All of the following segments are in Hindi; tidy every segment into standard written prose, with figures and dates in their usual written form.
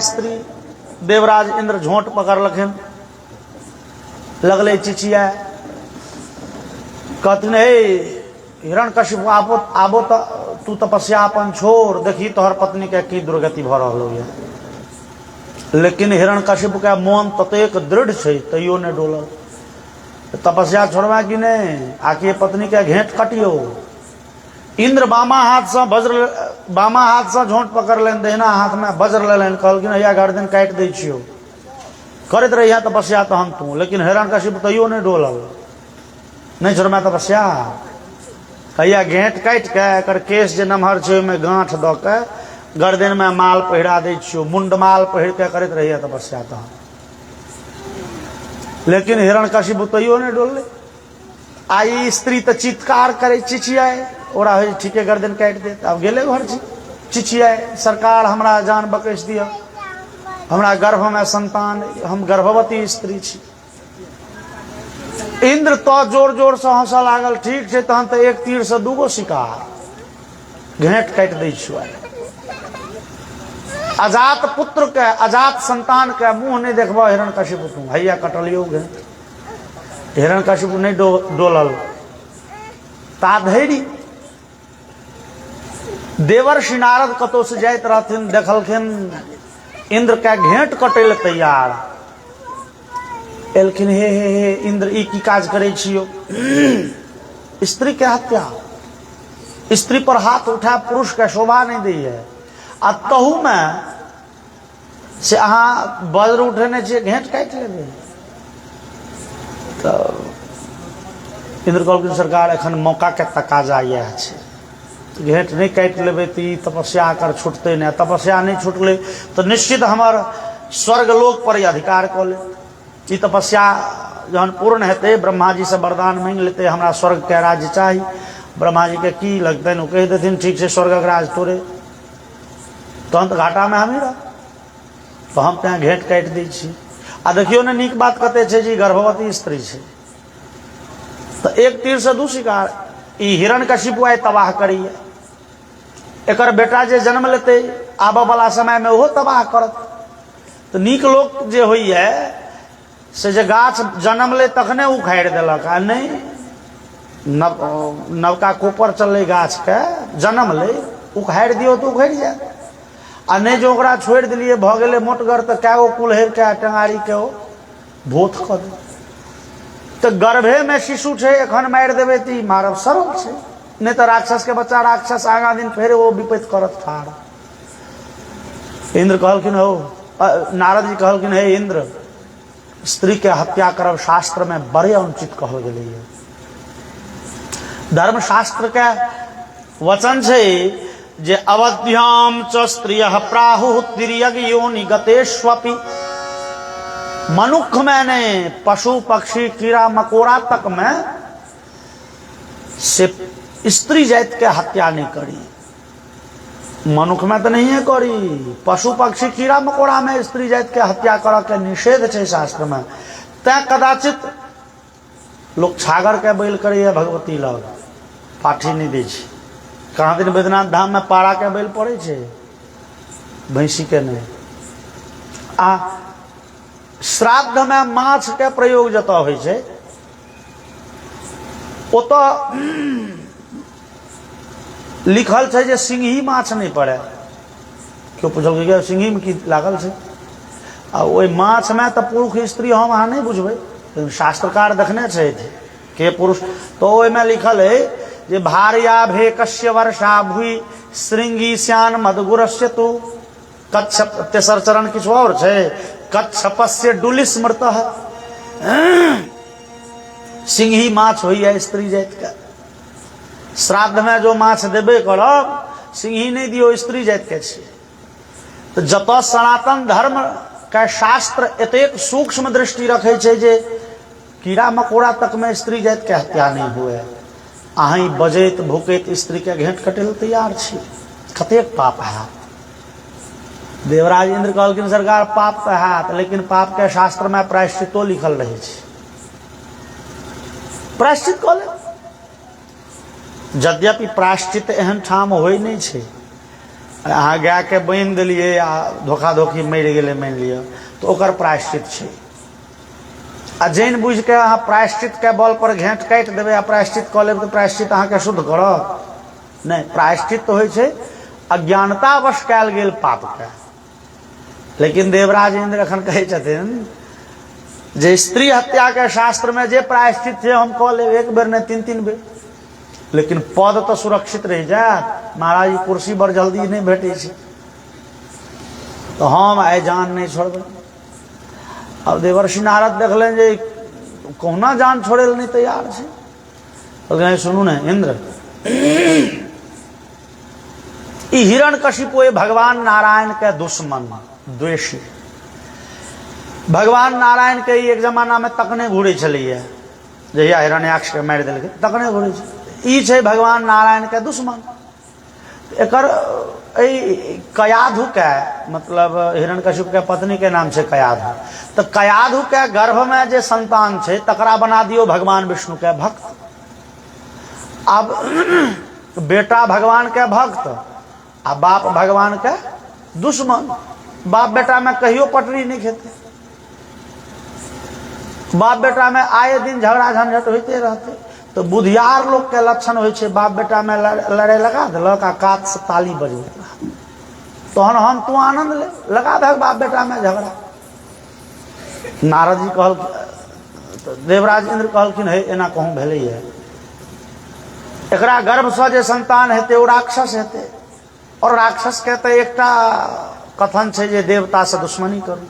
स्त्री देवराज इंद्र झोंट पकड़लखिन, लगले चिचिया, कहथिन हे हिरण्यकशिपु आबो तो तू तपस्या अपन छोड़, देखी तोहर पत्नी के की दुर्गति भ रहलो है। लेकिन हिरण्यकशिपु के मन ततेक दृढ़ छै तैयो ने डोलल। तपस्या छोड़वा कि नहीं, आके पत्नी के घेंट कटियो। इंद्र बामा हाथ से झोंट पकड़ लेन, दहिना हाथ में वज्र ले लेन, कहलखिन हैया गर्दन काट दै छियो, करैत रहिया तपस्या तहन तू। लेकिन हिरण्यकशिपु तैयो नहीं डोलल, नहीं छोड़मा तपस्या। हैया घेंट काट के एकर केश जे नमहर छै ओहिमे गांठ द के गर्दन में माल पहिरा दै छियो, मुंड माल पहिर के करैत रहिया तपस्या तहन। लेकिन हिरण्यकशिपु तैयो नहीं डोलले। आई स्त्री तो चित्कार करे, चिचियाए, ओरा हो ठीके गर्दन काट दे। अब गेले घर चिचियाए, सरकार हमरा जान बकैस दिया, हमरा गर्भ में संतान, हम गर्भवती स्त्री छी। इंद्र तो जोर जोर से हंस लागल, ठीक है तहन तो एक तीर से दूगो शिकार, घेंट काट दै छियो। अजात पुत्र के, अजात संतान के मुंह नहीं देखबा हिरण्यकशिपु तू, हैया कटलियो घेंट। हिरण्यकशिपु नहीं डोलल। ताधैरी देवर्षि नारद कतौ से जाइत रहथिन, देखलखिन इंद्र के घेंट कटै ले तैयार। एलखिन, हे इंद्र ई की काज करे छियो? स्त्री के हत्या, स्त्री पर हाथ उठा पुरुष के शोभा नहीं दै है। आ तहू में से अहाँ वज्र उठेने छियै, घेंट काटि लेबै। तो इंद्र कहलखिन सरकार एखन मौका के तकाजा यह छै, घेंट नहीं काटि लेबै तो ई तपस्या कर छूटते नहीं। तपस्या नहीं छूटले तो निश्चित हमर स्वर्ग लोक पर अधिकार कऽ ले। ई तपस्या जहन पूर्ण हेतै, ब्रह्मा जी से वरदान मांगि लेते, हमरा स्वर्ग के राज्य चाही। ब्रह्मा जी के की लगतनि, ओ कहि देथिन ठीक छै स्वर्ग के राज तोरे, तहन तो घाटा में हमी रह, तो हम तें घेंट काटि दै छी। आ देखियो ने नीक बात कते छै जी, गर्भवती स्त्री छै तो एक तीर से दू शिकार। ई हिरण्यकशिपु आइ तबाह करिए, एकर बेटा जे जन्म लेते आबऽ वाला समय में ओहो तबाह करत। तो नीक लोक जे होइए से जे गाछ जन्म ले तखने उखाड़ि देलक, आ नहीं नवका कोपर चलले गाछ के जन्म ले उखाड़ि दियो तो उखड़ि जाए। आ नहीं जो ओकरा छोड़ दिलिए भ गेले मोटगर, तो क्या गो कुल्हेर के टंगारी के ओ भूत कर दे। तो गर्भे में शिशु छे, एखन मारि देवे तो मारब सरल छे, नहीं तो राक्षस के बच्चा राक्षस आगा दिन फेर वो विपत्ति करत ठाड़। इंद्र कहलखिन, हो नारद जी कहलखिन, हे इंद्र स्त्री के हत्या करब शास्त्र में बड़े अनुचित कहल गेलै है। धर्म शास्त्र के वचन छे जे अवध्याम च स्त्रियः प्राहुः तिर्यग योनि गतेष्वपि। मनुष्य में नहीं, पशु पक्षी कीड़ा मकोड़ा तक में से स्त्री जाति के हत्या नहीं करी। मनुष्य में तो नहीं है करी, पशु पक्षी कीड़ा मकोड़ा में स्त्री जाति के हत्या कर के निषेध है शास्त्र में। तैं कदाचित लोग छागर के बैल करे भगवती लग, पाठी नहीं दै छै। कहाँ दिन बैद्यनाथ धाम में पारा के बैल पड़े छे, भैंसी के नहीं। आ श्राद्ध में माछ के प्रयोग जतऽ होइ छै ओतऽ लिखल छै जे सिंही माछ नहीं पड़े। क्यों पूछल कि सिंही में की लागल छै? आ ओहि माछ में तो पुरुष स्त्री हम अहाँ नहीं बुझबै, शास्त्रकार देखने छै के पुरुष। तो ओहिमे लिखल है जे भार्या भेकस्य वर्षा भूई श्रृंगी श्यान मदगुरस्य तु कच्छप। तेसर चरण किछु और छै, कच्छपस्य डुलि स्मृतः। सिंही माछ होइए स्त्री जाति का। श्राद्ध में जो माछ देबे करब, सिंही नहीं दियो, स्त्री जाति के छियै। तो जतऽ सनातन धर्म के शास्त्र एतेक सूक्ष्म दृष्टि रखे छै जे कीड़ा मकोड़ा तक में स्त्री जाति के हत्या नहीं हुए, अहीं बजैत भूकैत स्त्री के घेंट कटे ले तैयार छी। कतेक पाप है। देवराज इंद्र कहलखिन सरकार पाप तो है, लेकिन पाप के शास्त्र में प्रायश्चितो लिखल रहे छै, प्रायश्चित कऽ ले। यद्यपि प्रायश्चित एहन ठाम होइ नहीं छै अहाँ गाय के बांधि देलिए आ धोखा धोखी मरि गेलै मान लिअ तो ओकर प्रायश्चित छै। आ जानि बुझि के अहाँ प्रायश्चित के बल पर घेंट काटि देबै आ प्रायश्चित कऽ लेबै तो प्रायश्चित अहाँके शुद्ध करत नहीं। प्रायश्चित तो होइ छै अज्ञानतावश कयल गेल पाप के। लेकिन देवराज इंद्र अखन कहै छथिन जे स्त्री हत्या के शास्त्र में जे प्रायश्चित छै हम कऽ लेब, एक बेर नहीं तीन तीन बेर, लेकिन पद तो सुरक्षित रह जायत। महाराज जी कुर्सी बड़ जल्दी नहीं भेटै छै तो हम आइ जान नहीं छोड़बै। अब देवर्षि नारद देखलन जे कहुना जान छोड़े नहीं तैयार छै तो कहे सुनू ने इंद्र, ई हिरण्यकशिपु भगवान नारायण के दुश्मन द्वेषी। भगवान नारायण के एक जमाना में तकने घूरे छलिए, जहिया हिरण्याक्ष के मारि देलकै तकने घूरे छै। ई छै भगवान नारायण के दुश्मन। एकर कयाधु के मतलब हिरण्यकशिपु के पत्नी के नाम छै कयाधु। तो कयाधु के गर्भ में जे संतान छै तकरा बना दियो भगवान विष्णु के भक्त। अब बेटा भगवान के भक्त आ बाप भगवान के दुश्मन। बाप बेटा में कहियो पटरी नहीं खेते, बाप बेटा में आए दिन झगड़ा झंझट होते रहते। तो बुधियार लोग के लक्षण हो छै, बाप बेटा में लड़े लगा दिलक आ कात से ताली बजबैत रह, तहन हम तू आनंद ले लगा दे बाप बेटा में झगड़ा। नारद जी कहल, देवराज इंद्र कहलखिन हे एना कहूँ भेलै है, एकरा गर्भ से जे संतान हेतै ओ राक्षस हेतै, और राक्षस के तो एकटा कथन छै जे देवता से दुश्मनी करू।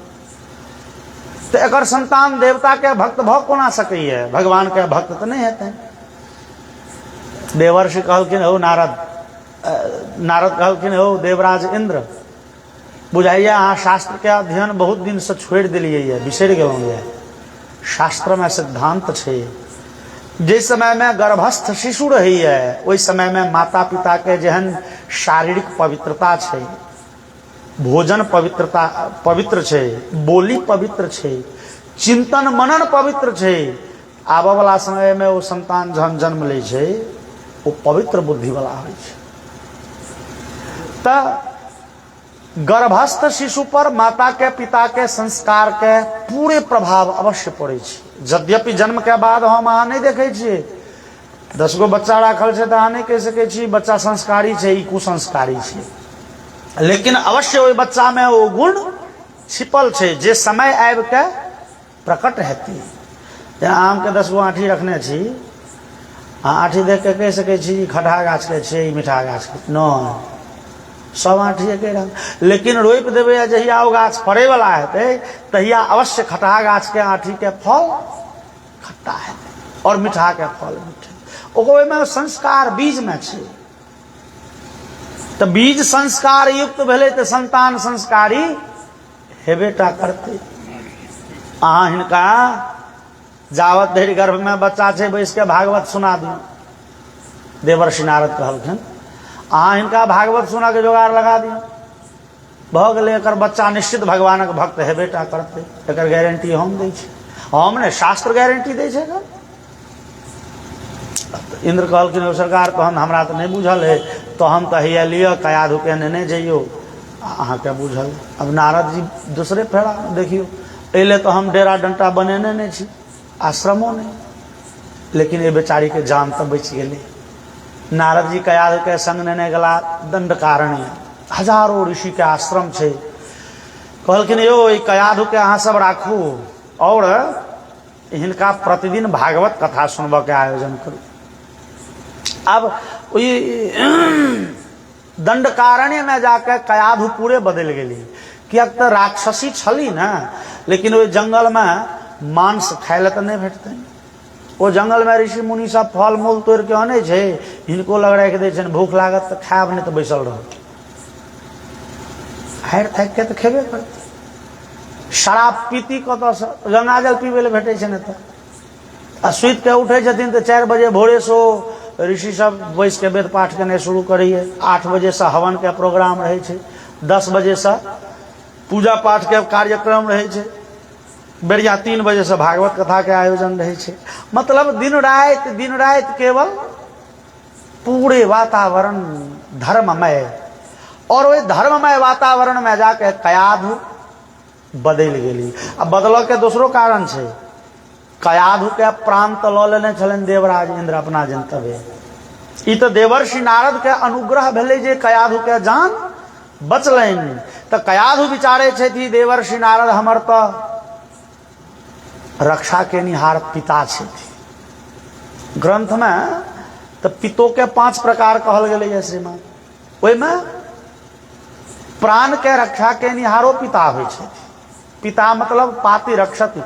तो एकर संतान देवता के भक्त भ कोना सकैए, भगवान के भक्त तो नहीं हेतै। देवर्षि कहलखिन हो नारद, नारद कहलखिन हो देवराज इंद्र, बुझाइए अहाँ शास्त्र के अध्ययन बहुत दिन से छोड़ दिलिए ये, बिसरि गेलहुँ ये। शास्त्र में सिद्धांत छै, जिस समय में गर्भस्थ शिशु रही है ओहि समय में माता पिता के जेहन शारीरिक पवित्रता छै, भोजन पवित्रता पवित्र छै, बोली पवित्र छै, चिंतन मनन पवित्र छै। आबऽ वाला समय में वो संतान जहन जन्म ले छै वो पवित्र बुद्धि वाला होइ छै। त गर्भस्थ शिशु पर माता के पिता के संस्कार के पूरे प्रभाव अवश्य पड़े छै। यद्यपि जन्म के बाद हम अहाँ नहीं देखे छियै, 10 गो बच्चा राखल छै तो अहाँ नहीं कह सकै छी बच्चा संस्कारी छै, ई कुसंस्कारी छै, लेकिन अवश्य ओहि बच्चा में वो गुण छिपल छै जे समय आबि के प्रकट हेतै। आम के 10 गो आँठी रखने छी, आँठी देख के कह सकै छी खटहा गाछ के छै, मीठा गाछ के न, सब आँठी एके रंग। लेकिन रोपि देबै जहिया ओ गाछ फड़े वाला हेतै तहिया अवश्य खटहा गाछ के आँठी के फल खट्टा हेतै और मीठा के फल मीठे। ओहिमे संस्कार बीज में छै, तो बीज संस्कार युक्त भेलै तो संतान संस्कारी हेबेटा करते। अहाँ हिनका जावत धरि गर्भ में बच्चा छै बैस के भागवत सुना दियौ। देवर्षि नारद कहलखिन अहाँ हिनका भागवत सुना के जोगाड़ लगा दियौ, भऽ गेलै एकर बच्चा निश्चित भगवानक भक्त हेबेटा करते। एकर गारंटी हम दै छी, हम ने शास्त्र गारंटी दै छै। इंद्र कहलखिन सरकार तहन हमरा तो नहीं बुझल है, तो हम तो हैया लिअ कयाधु के नेने जइयो, अहाँके बुझल। अब नारद जी दूसरे फेरा देखियो, एले तो हम डेरा डंटा बनेने नहीं छी, आश्रमो नहीं, लेकिन ये बेचारी के जान तो बच गेलै। नारद जी कयाधु के संग नेने गेला दंडकारण्य, हजारों ऋषि के आश्रम छै। कहलखिन यो ई कयाधु के अहाँ सब राखू और हिनका प्रतिदिन भागवत कथा सुनबऽ के आयोजन करू। अब दंडकारण्य में जाके कयाधु पूरे बदल गेली, किया तो राक्षसी छली ना, लेकिन वो जंगल में मांस खाय ले तो नहीं भेटते। वो जंगल में ऋषि मुनि सब फल मूल तोड़ के आने छै, हिनको लग राखि दै छनि, भूख लागत तो खायब नहीं तो बैसल रह, हारि थाकि के तो खेबे करते। शराब पीती कतऽ गंगाजल पीबे ले भेटे छै, तो आ सुति के उठे छथिन तो 4 बजे भोरे सो ऋषि सब बैस के वेद पाठ करने शुरू करिए। 8 बजे से हवन के प्रोग्राम रहे छै, 10 बजे से पूजा पाठ के कार्यक्रम रहे छै, बेरिया 3 बजे से भागवत कथा के आयोजन रहे छै। मतलब दिन रात केवल पूरे वातावरण धर्ममय और वही धर्ममय वातावरण में जाके कयाधु बदल गेली। अब बदल के दूसरो कारण छे, कयाधु के प्राण तो लऽ लेने छलन देवराज इंद्र अपना जनतव्य। ई तो देवर्षि नारद के अनुग्रह भेले जे कयाधु के जान बचलनि। तो कयाधु विचारे छे कि देवर्षि नारद हमर तो रक्षा के निहार पिता छे। ग्रंथ में तो पितो के 5 प्रकार कहल गेले है श्रीमान। ओहि में प्राण के रक्षा के निहारो पिता होइ छे। पिता मतलब पाति रक्षति,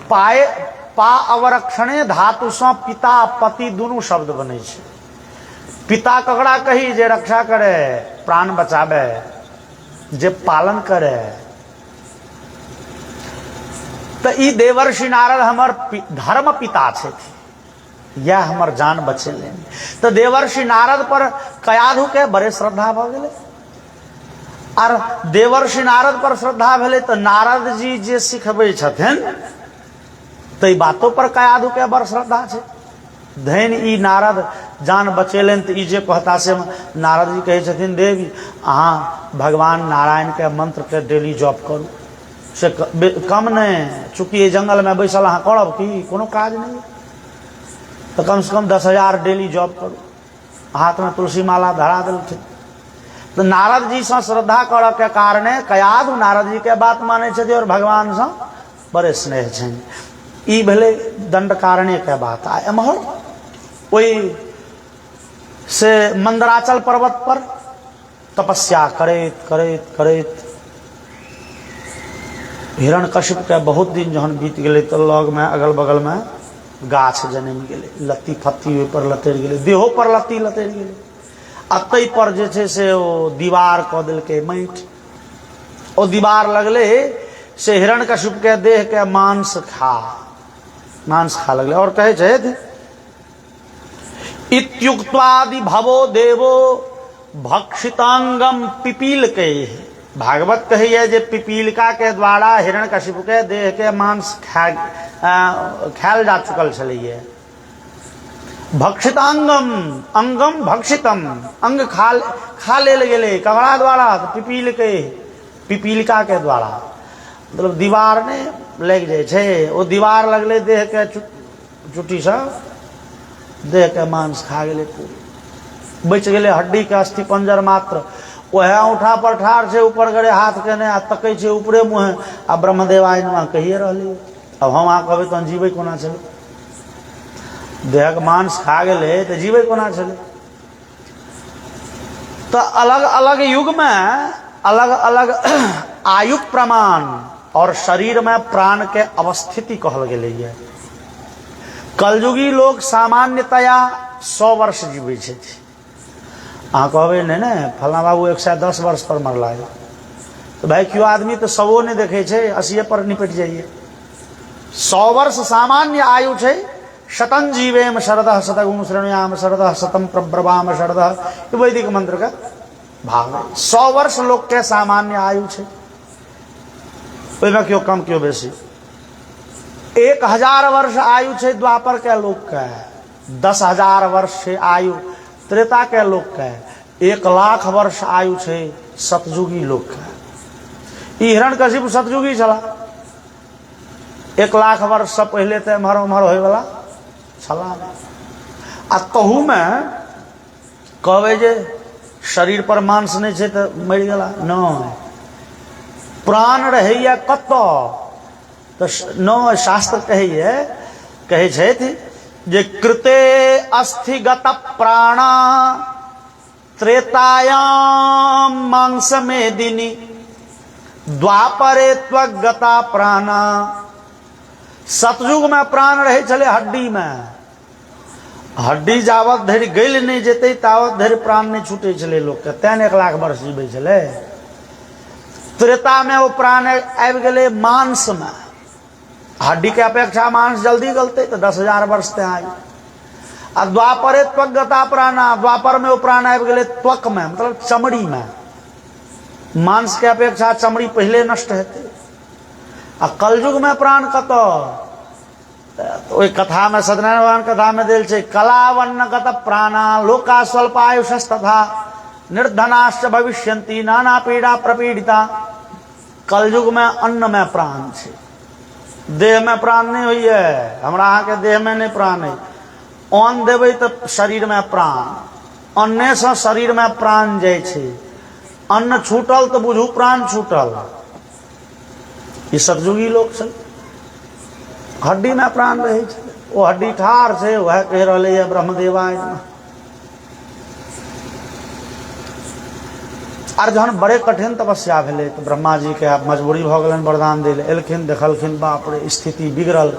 पाए पा अवरक्षणे धातु से पिता पति दुनू शब्द बने छे। पिता ककरा कही जे रक्षा करे, प्राण बचावे, जे पालन करे। तो ई देवर्षि नारद हमर धर्म पिता छे, यह हमर जान बचे ले। तो देवर्षि नारद पर कयाधु के बड़े श्रद्धा भ गेले। और देवर्षि नारद पर श्रद्धा भेले तो नारद जी जे सिखबे छथिन तो ई बातों पर कयाधु के बड़ श्रद्धा छे। धैन ई नारद जान बचेलन। तो ई जे कहता से नारद जी कहे छथिन देवी अहाँ भगवान नारायण के मंत्र के डेली जप करू, से कम नहीं। चूंकि जंगल में बैसल अहाँ करब कि कोनो काज नहीं, तो कम से कम 10,000 डेली जप करू। हाथ में तुलसी माला धरा देलखिन। तो नारद जी से श्रद्धा करऽ के कारणे कयाधु नारद जी के बात माने छथि और भगवान से बड़े स्नेह छनि। ई भेले दंड कारणे के बात। आ एम्हर ओई से मंदराचल पर्वत पर तपस्या करैत करैत करैत हिरण्यकशिप के बहुत दिन जहन बीत गेले तो लग में अगल बगल में गाछ जन्म गेले, लत्ती फत्ती ओहि पर लतरि गेले, देहो पर लत्ती लतरि गेले। अतई पर जे छे से ओ दीवार क देलकै माटि। ओ दीवार लगले से हिरण्यकशिप के देह के मांस खा लगले। और कहे छथि इत्युक्त्वादि भवो देवो भक्षितांगम पिपील के। भागवत कहिए जे पिपीलिका के द्वारा हिरण्यकशिप के देह के मांस खायल जा चुकल छलैये। भक्षितांगम, अंगम भक्षितम, अंग खा लेल गेले। ककरा द्वारा? पिपीलिका के द्वारा। मतलब दीवार ने लग जाए छे। ओ दीवार लगले देह के चुटी से देह के मांस खा गेले पूरी। बच गेले हड्डी के अस्थि पंजर मात्र। वह औठा पर ठाड़ छे, ऊपर गड़े हाथ के ने तकै छे ऊपरे मुँहे। आ ब्रह्मदेव आइनमा कहिए रहली। अब हम अहाँ कहबै तहन जीवे कोना छले? देह के मांस खा गेले तो जीवे कोना छले? तो अलग अलग युग में अलग अलग आयु प्रमाण और शरीर में प्राण के अवस्थिति कहल गेले है। कलयुगी लोग सामान्यतया 100 वर्ष जीवे छे। अहाँ कहबै नहीं ने फलना बाबू 110 वर्ष पर मरला है, तो भाई क्यों आदमी तो 100 नहीं देखे छे, 80 पर निपट जाइए। 100 वर्ष सामान्य आयु छे। शतं जीवेम शरदः शतगुं श्रेणुयाम शरदः शतं प्रब्रवाम शरदः, वैदिक मंत्र का भाव है। 100 वर्ष लोग के सामान्य आयु छे। क्यों कम क्यों बेसी? 1000 वर्ष आयु छे द्वापर के लोग का। 10,000 वर्ष छे आयु त्रेता के लोग का। 1,00,000 वर्ष आयु छे सतयुगी लोग का। हिरण्यकशिपु सतयुगी चला। 1,00,000 वर्ष से पहले तो एम्हर उम्हर होय वाला छला। आ तहू में कहबे जे शरीर पर मांस नहीं छे तो मर गेला, नहीं। प्राण रहैया कतऽ? तो न शास्त्र कहे छथि जे कृते अस्थिगत प्राणा त्रेतायाम मांस मेदिनी द्वापरे त्वगता प्राणा। सतयुग में प्राण रहे छले हड्डी में। हड्डी जावत धरि गल नहीं जेते तावत धरि प्राण नहीं छूटे छले लोग के। तें 1,00,000 वर्ष जीवे छले। त्रेता में वो प्राण आबि गेले मांस में। हड्डी के अपेक्षा मांस जल्दी गलते तो 10,000 वर्ष ते आई। और द्वापरे त्वगता प्राणा, द्वापर में वो प्राण आबि गेले त्वक में, मतलब चमड़ी में। मांस के अपेक्षा चमड़ी पहले नष्ट हेते। आ कलयुग में प्राण कतऽ? तो कथा में सत्यनारायण भगवान कथा में देल छे कलावन्नगत प्राणा लोका स्वल्पायुषस्तथा निर्धनाश्च भविष्यन्ति नाना पीड़ा प्रपीड़िता। कलयुग में अन्न में प्राण छे, देह में प्राण नहीं हुई है। हमरा अहाँ के देह में नहीं प्राण है। अन्न देवे तो शरीर में प्राण, अन्ने से शरीर में प्राण जाय छे। अन्न छूटल तो बुझू प्राण छूटल। ये सतयुगी लोग छे, हड्डी में प्राण रहे छे। वो हड्डी ठार छे, वह कह रहे है ब्रह्मदेवाय नमः। और जहन बड़े कठिन तपस्या भेले तो ब्रह्मा जी के आप मजबूरी भ गलन वरदान दिले। एलखिन देखलखिन बाप रे स्थिति बिगड़ल।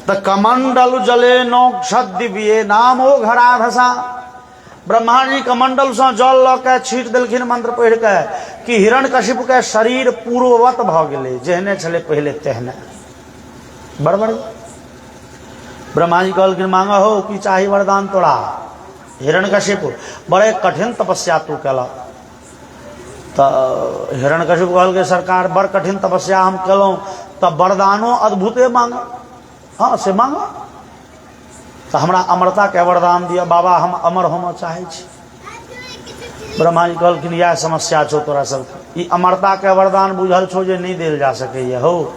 त कमंडल जले नौक्षद दिव्ये नामो घराधसा। ब्रह्मा जी कमंडल से जल ल के छीट देलखिन मंत्र पढ़ के कि हिरण्यकशिपु के शरीर पूर्ववत भ गेले, जेहने छले पहले तेहने। बड़बड़ ब्रह्मा जी कहलखिन मांगा हो कि चाही वरदान तोरा। हिरण्यकशिपु बड़े कठिन तपस्या तू केला। तो हिरण्यकशिपु कहल के सरकार बड़ कठिन तपस्या हम केलौं, तब वरदानो अद्भुते मांगा। हाँ से मांगा तो हमरा अमरता के वरदान दिया बाबा, हम अमर होना चाहे छी। ब्रह्मा जी कहलखिन यह समस्या छो तोरा सबके, ई अमरता के वरदान बुझल छो जे नहीं देल जा सकैए हो।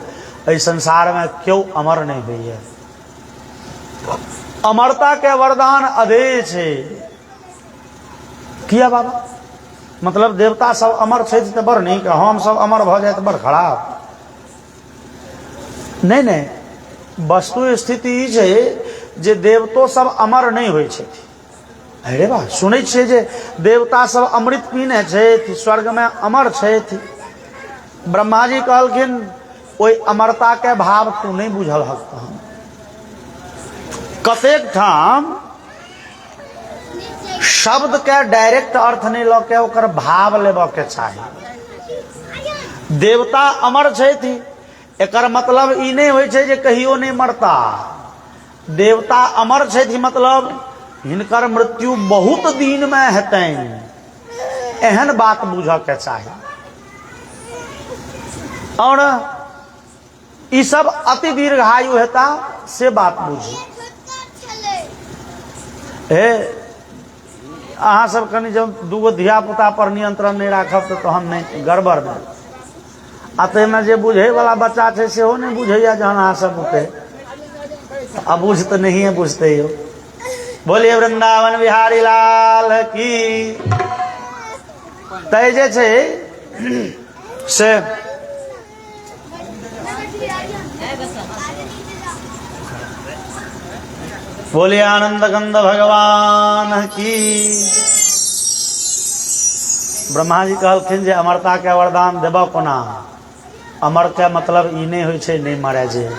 इस संसार में क्यों अमर नहीं हुई है। अमरता के वरदान अधे छे। किया बाबा मतलब देवता सब अमर छे तो बड़ नहीं, हम सब अमर भ जाए तो बड़ खराब। नहीं नहीं, वस्तु स्थिति ई छे जे देवतो सब अमर नहीं होय छे। अरे बा सुनै छे जे देवता सब अमृत पीने छे, स्वर्ग में अमर छे। ब्रह्मा जी कहलखिन ओई अमरता के भाव तू नहीं बुझल हक। कतेक ठाम शब्द के डायरेक्ट अर्थ नहीं ल के ओकर भाव लेब के चाही। देवता अमर छे थी, एकर मतलब ई नहीं होय छे जे कहियो नहीं मरता। देवता अमर छे थी मतलब हिनकर मृत्यु बहुत दिन में हेतैन, एहन बात बुझ के चाही। और ई सब अति दीर्घायु हेता से बात बुझी। हे अहाँ सब कनी जब दूगो धिया पुता पर नियंत्रण नहीं राखब तो तहन नहीं गड़बड़ में। अतः में जे बुझे वाला बच्चा छे सेहो नहीं बुझैया जहन अहाँ सब बुते। अब बुझ तो नहीं है बुझते हो। बोलिए वृंदावन बिहारी लाल की। तय जे छे से बोलिए आनंद कंद भगवान की। ब्रह्मा जी कहलखिन जे अमरता के वरदान देबा कोना। अमर के मतलब ई नहीं होय छे नहीं मरे जे।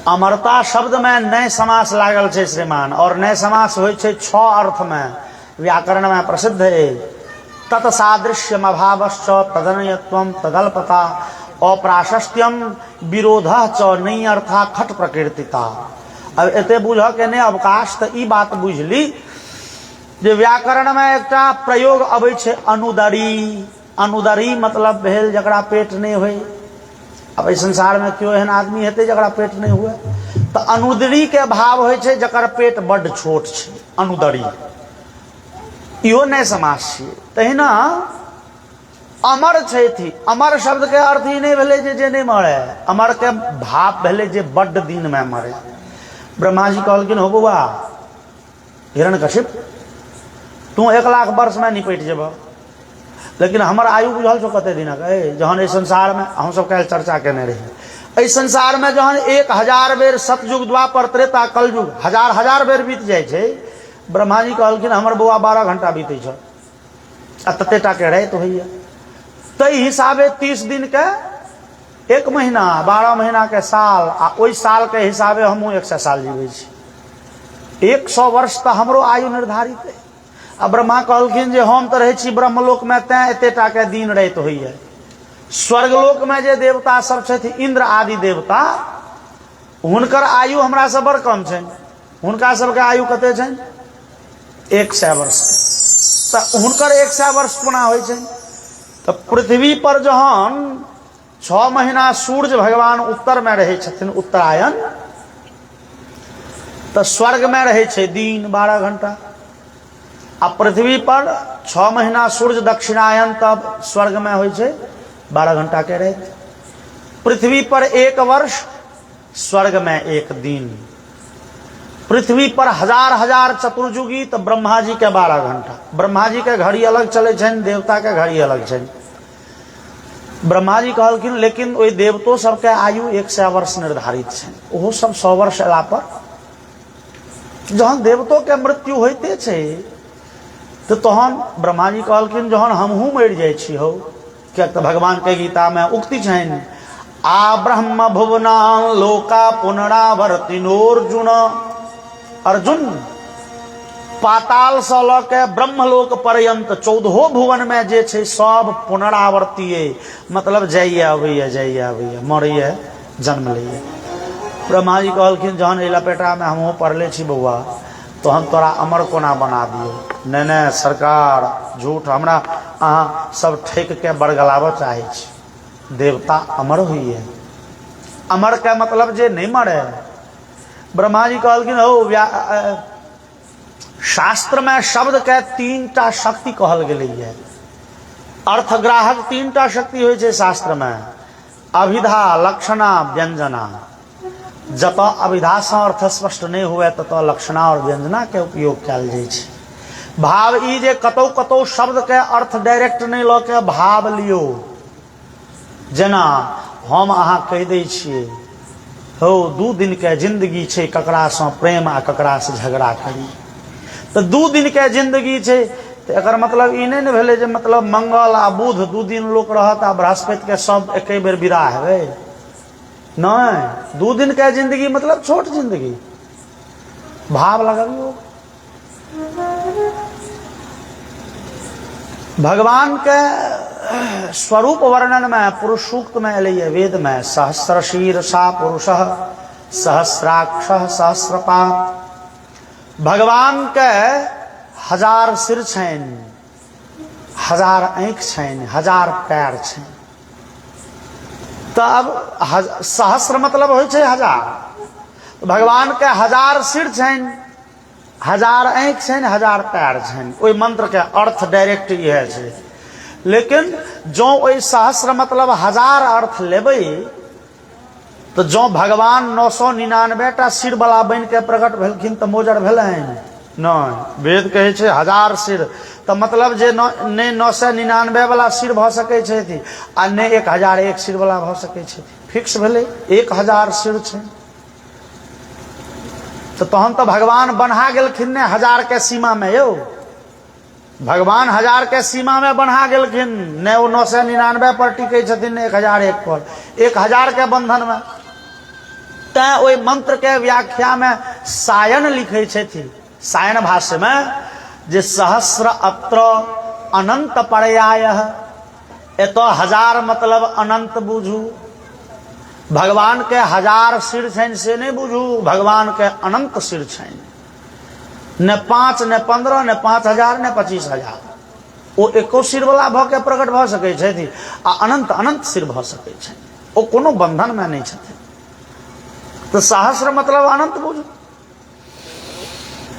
अमरता शब्द में नए समास लागल छे श्रीमान, और नए समास होय छे 6 अर्थ में, व्याकरण में प्रसिद्ध है। तत्सादृश्यम अभावश्च तदनयत्वम तदल्पता अप्राशस्त्यम विरोधः च नई अर्था खट प्रकृतिता। अब एते बुझ के नहीं अवकाश तो ई बात बुझली जे व्याकरण में एकटा प्रयोग अबै छे अनुदरी। अनुदरी मतलब भेल जकरा पेट नहीं होय। अब इस संसार में क्यों एहन आदमी हेते जकरा पेट नहीं हुए। तो अनुदरी के भाव होय छे जकर पेट बड़ छोट छे, अनुदरी। इहो नहीं समास छे। तहिना अमर छे थी, अमर शब्द के अर्थ ही नहीं भेले जे नहीं मरे। अमर के भाव भेले जे बड़ दिन में मरे। ब्रह्मा जी कहलखिन हो बउआ हिरण्यकशिप, तू 1 लाख वर्ष में निपट जेब, लेकिन हमर आयु बुझल छो कते दिन के। जहन इस संसार में हम सब कल चर्चा केने रही, इस संसार में जहन 1000 बेर सतयुग द्वापर त्रेता कलयुग हजार बेर बीत जाए छे। ब्रह्मा जी कहलखिन हमर बउआ 12 घंटा बीते छ, आ ततेटा के रहे तो होइए। तई हिसाबे 30 दिन के 1 महीना, 12 महीना के साल, आ ओई साल के हिसाबे हमहू 100 साल जीवे छी। 100 वर्ष तो हमरो आयु निर्धारित है। अब ब्रह्मा कहलखिन जे हम तो रहे छी ब्रह्मलोक में, तैं एतेटा के दिन रहत होइए। स्वर्गलोक में जे देवता सब छथि, इंद्र आदि देवता, हुनकर आयु हमरा से बड़ कम छनि। हुनका सबके आयु कते छनि 100 वर्ष। तो हुनकर 100 वर्ष पुना होइ छनि। तो पृथ्वी पर जहन 6 महीना सूर्य भगवान उत्तर में रहे छथिन, उत्तरायण, तो स्वर्ग में रहे छे दिन 12 घंटा। अब पृथ्वी पर 6 महीना सूर्य दक्षिणायन तब स्वर्ग में हो 12 घंटा के रहे। पृथ्वी पर 1 वर्ष, स्वर्ग में 1 दिन। पृथ्वी पर हजार चतुर्युगी तो ब्रह्मा जी के 12 घंटा। ब्रह्मा जी के घड़ी अलग चले छन, देवता के घड़ी अलग छन। ब्रह्मा जी कहलखिन लेकिन ओई देवतो सबके आयु 100 वर्ष निर्धारित छन, ओहो सब 100 वर्ष अला पर जहन देवतो के मृत्यु होते छे तो तहन ब्रह्मा जी कहलखिन जहन हमहू मर जाय छी हो, क्या तो भगवान के गीता में उक्ति छन, आ ब्रह्म भुवना लोका पुनरावर्तिनोर्जुन। अर्जुन, पाताल से ल के ब्रह्मलोक पर्यंत 14 भुवन में जे छे सब पुनरावर्तीय, मतलब जाइए अबैया मरैया जन्म लैया। ब्रह्मा जी कहलखिन जहन एला पेटा में हमहू पढ़ले छी बउआ, तो हम तोरा अमर कोना बना दियो। नहीं सरकार झूठ, हमरा अहाँ सब ठेक के बरगलाव चाहे छी। देवता अमर हुई है, अमर का मतलब जे नहीं मरे। ब्रह्मा जी कहलखिन हो शास्त्र में शब्द के 3टा शक्ति कहल गेलै है। अर्थग्राहक 3टा शक्ति होइ छै शास्त्र में, अभिधा, लक्षणा, व्यंजना। जत अभिधा से अर्थ स्पष्ट नहीं हुए तत लक्षणा और व्यंजना के उपयोग कयल जाइ छै। भाव ई जे कतौ शब्द के अर्थ डायरेक्ट नहीं ल के भाव लियो, जेना हम अहाँ कह दै छियै हो 2 दिन के जिंदगी छै, ककरा से प्रेम आ ककरा से झगड़ा करी, तो 2 दिन के जिंदगी छै, तो एकर मतलब ई नहीं न भेलै जे मतलब मंगल आ बुध 2 दिन लोक रहत आ बृहस्पति के सब एके बेर विदा हेबै। नहीं, 2 दिन के जिंदगी मतलब छोट जिंदगी। भाव लगाइयो। भगवान के स्वरूप वर्णन में पुरुष सूक्त में एलै वेद में, सहस्र शीर्षा पुरुषः सहस्राक्षः सहस्रपाद। भगवान के 1000 सिर छन, 1000 आंख छन, 1000 पैर छन। तब सहस्र मतलब होइ छै 1000। भगवान के 1000 सिर छन, 1000 आंख छन, 1000 पैर छन। ओई मंत्र के अर्थ डायरेक्ट यह छै। लेकिन जो ओई सहस्र मतलब 1000 अर्थ लेबै तो जो भगवान 999टा सिर वाला बन के प्रकट भेलखिन तो मोजर भेलैन नहीं। वेद कहे छै 1000 सिर, तो मतलब जे ने 999 वाला सिर भ सकै छै आ ने 1001 सिर वाला भ सकै छै, फिक्स भेलै 1000 सिर छै। तो तहन तो भगवान बन्हा गेलखिन ने 1000 के सीमा में यौ। भगवान 1000 के सीमा में बन्हा गेलखिन, ने वो 999 पर टिकै छथिन, ने 1001 पर, 1000 के बंधन में। तैं ओई मंत्र के व्याख्या में सायन लिखे छथिन, सायन भाष्य में, जे सहस्र अत्र अनंत पर्यायः। एतो 1000 मतलब अनंत बुझू। भगवान के 1000 सिर छन से नहीं बुझू, भगवान के अनंत सिर छन। न 5 न 15 न 5000 न 25000। वो एको सिर वाला भ के प्रकट भ सकै छथि आ अनंत अनंत सिर भ सकै छै, ओ कोनो बंधन में नहीं छथिन। तो सहस्र मतलब अनंत बुझू।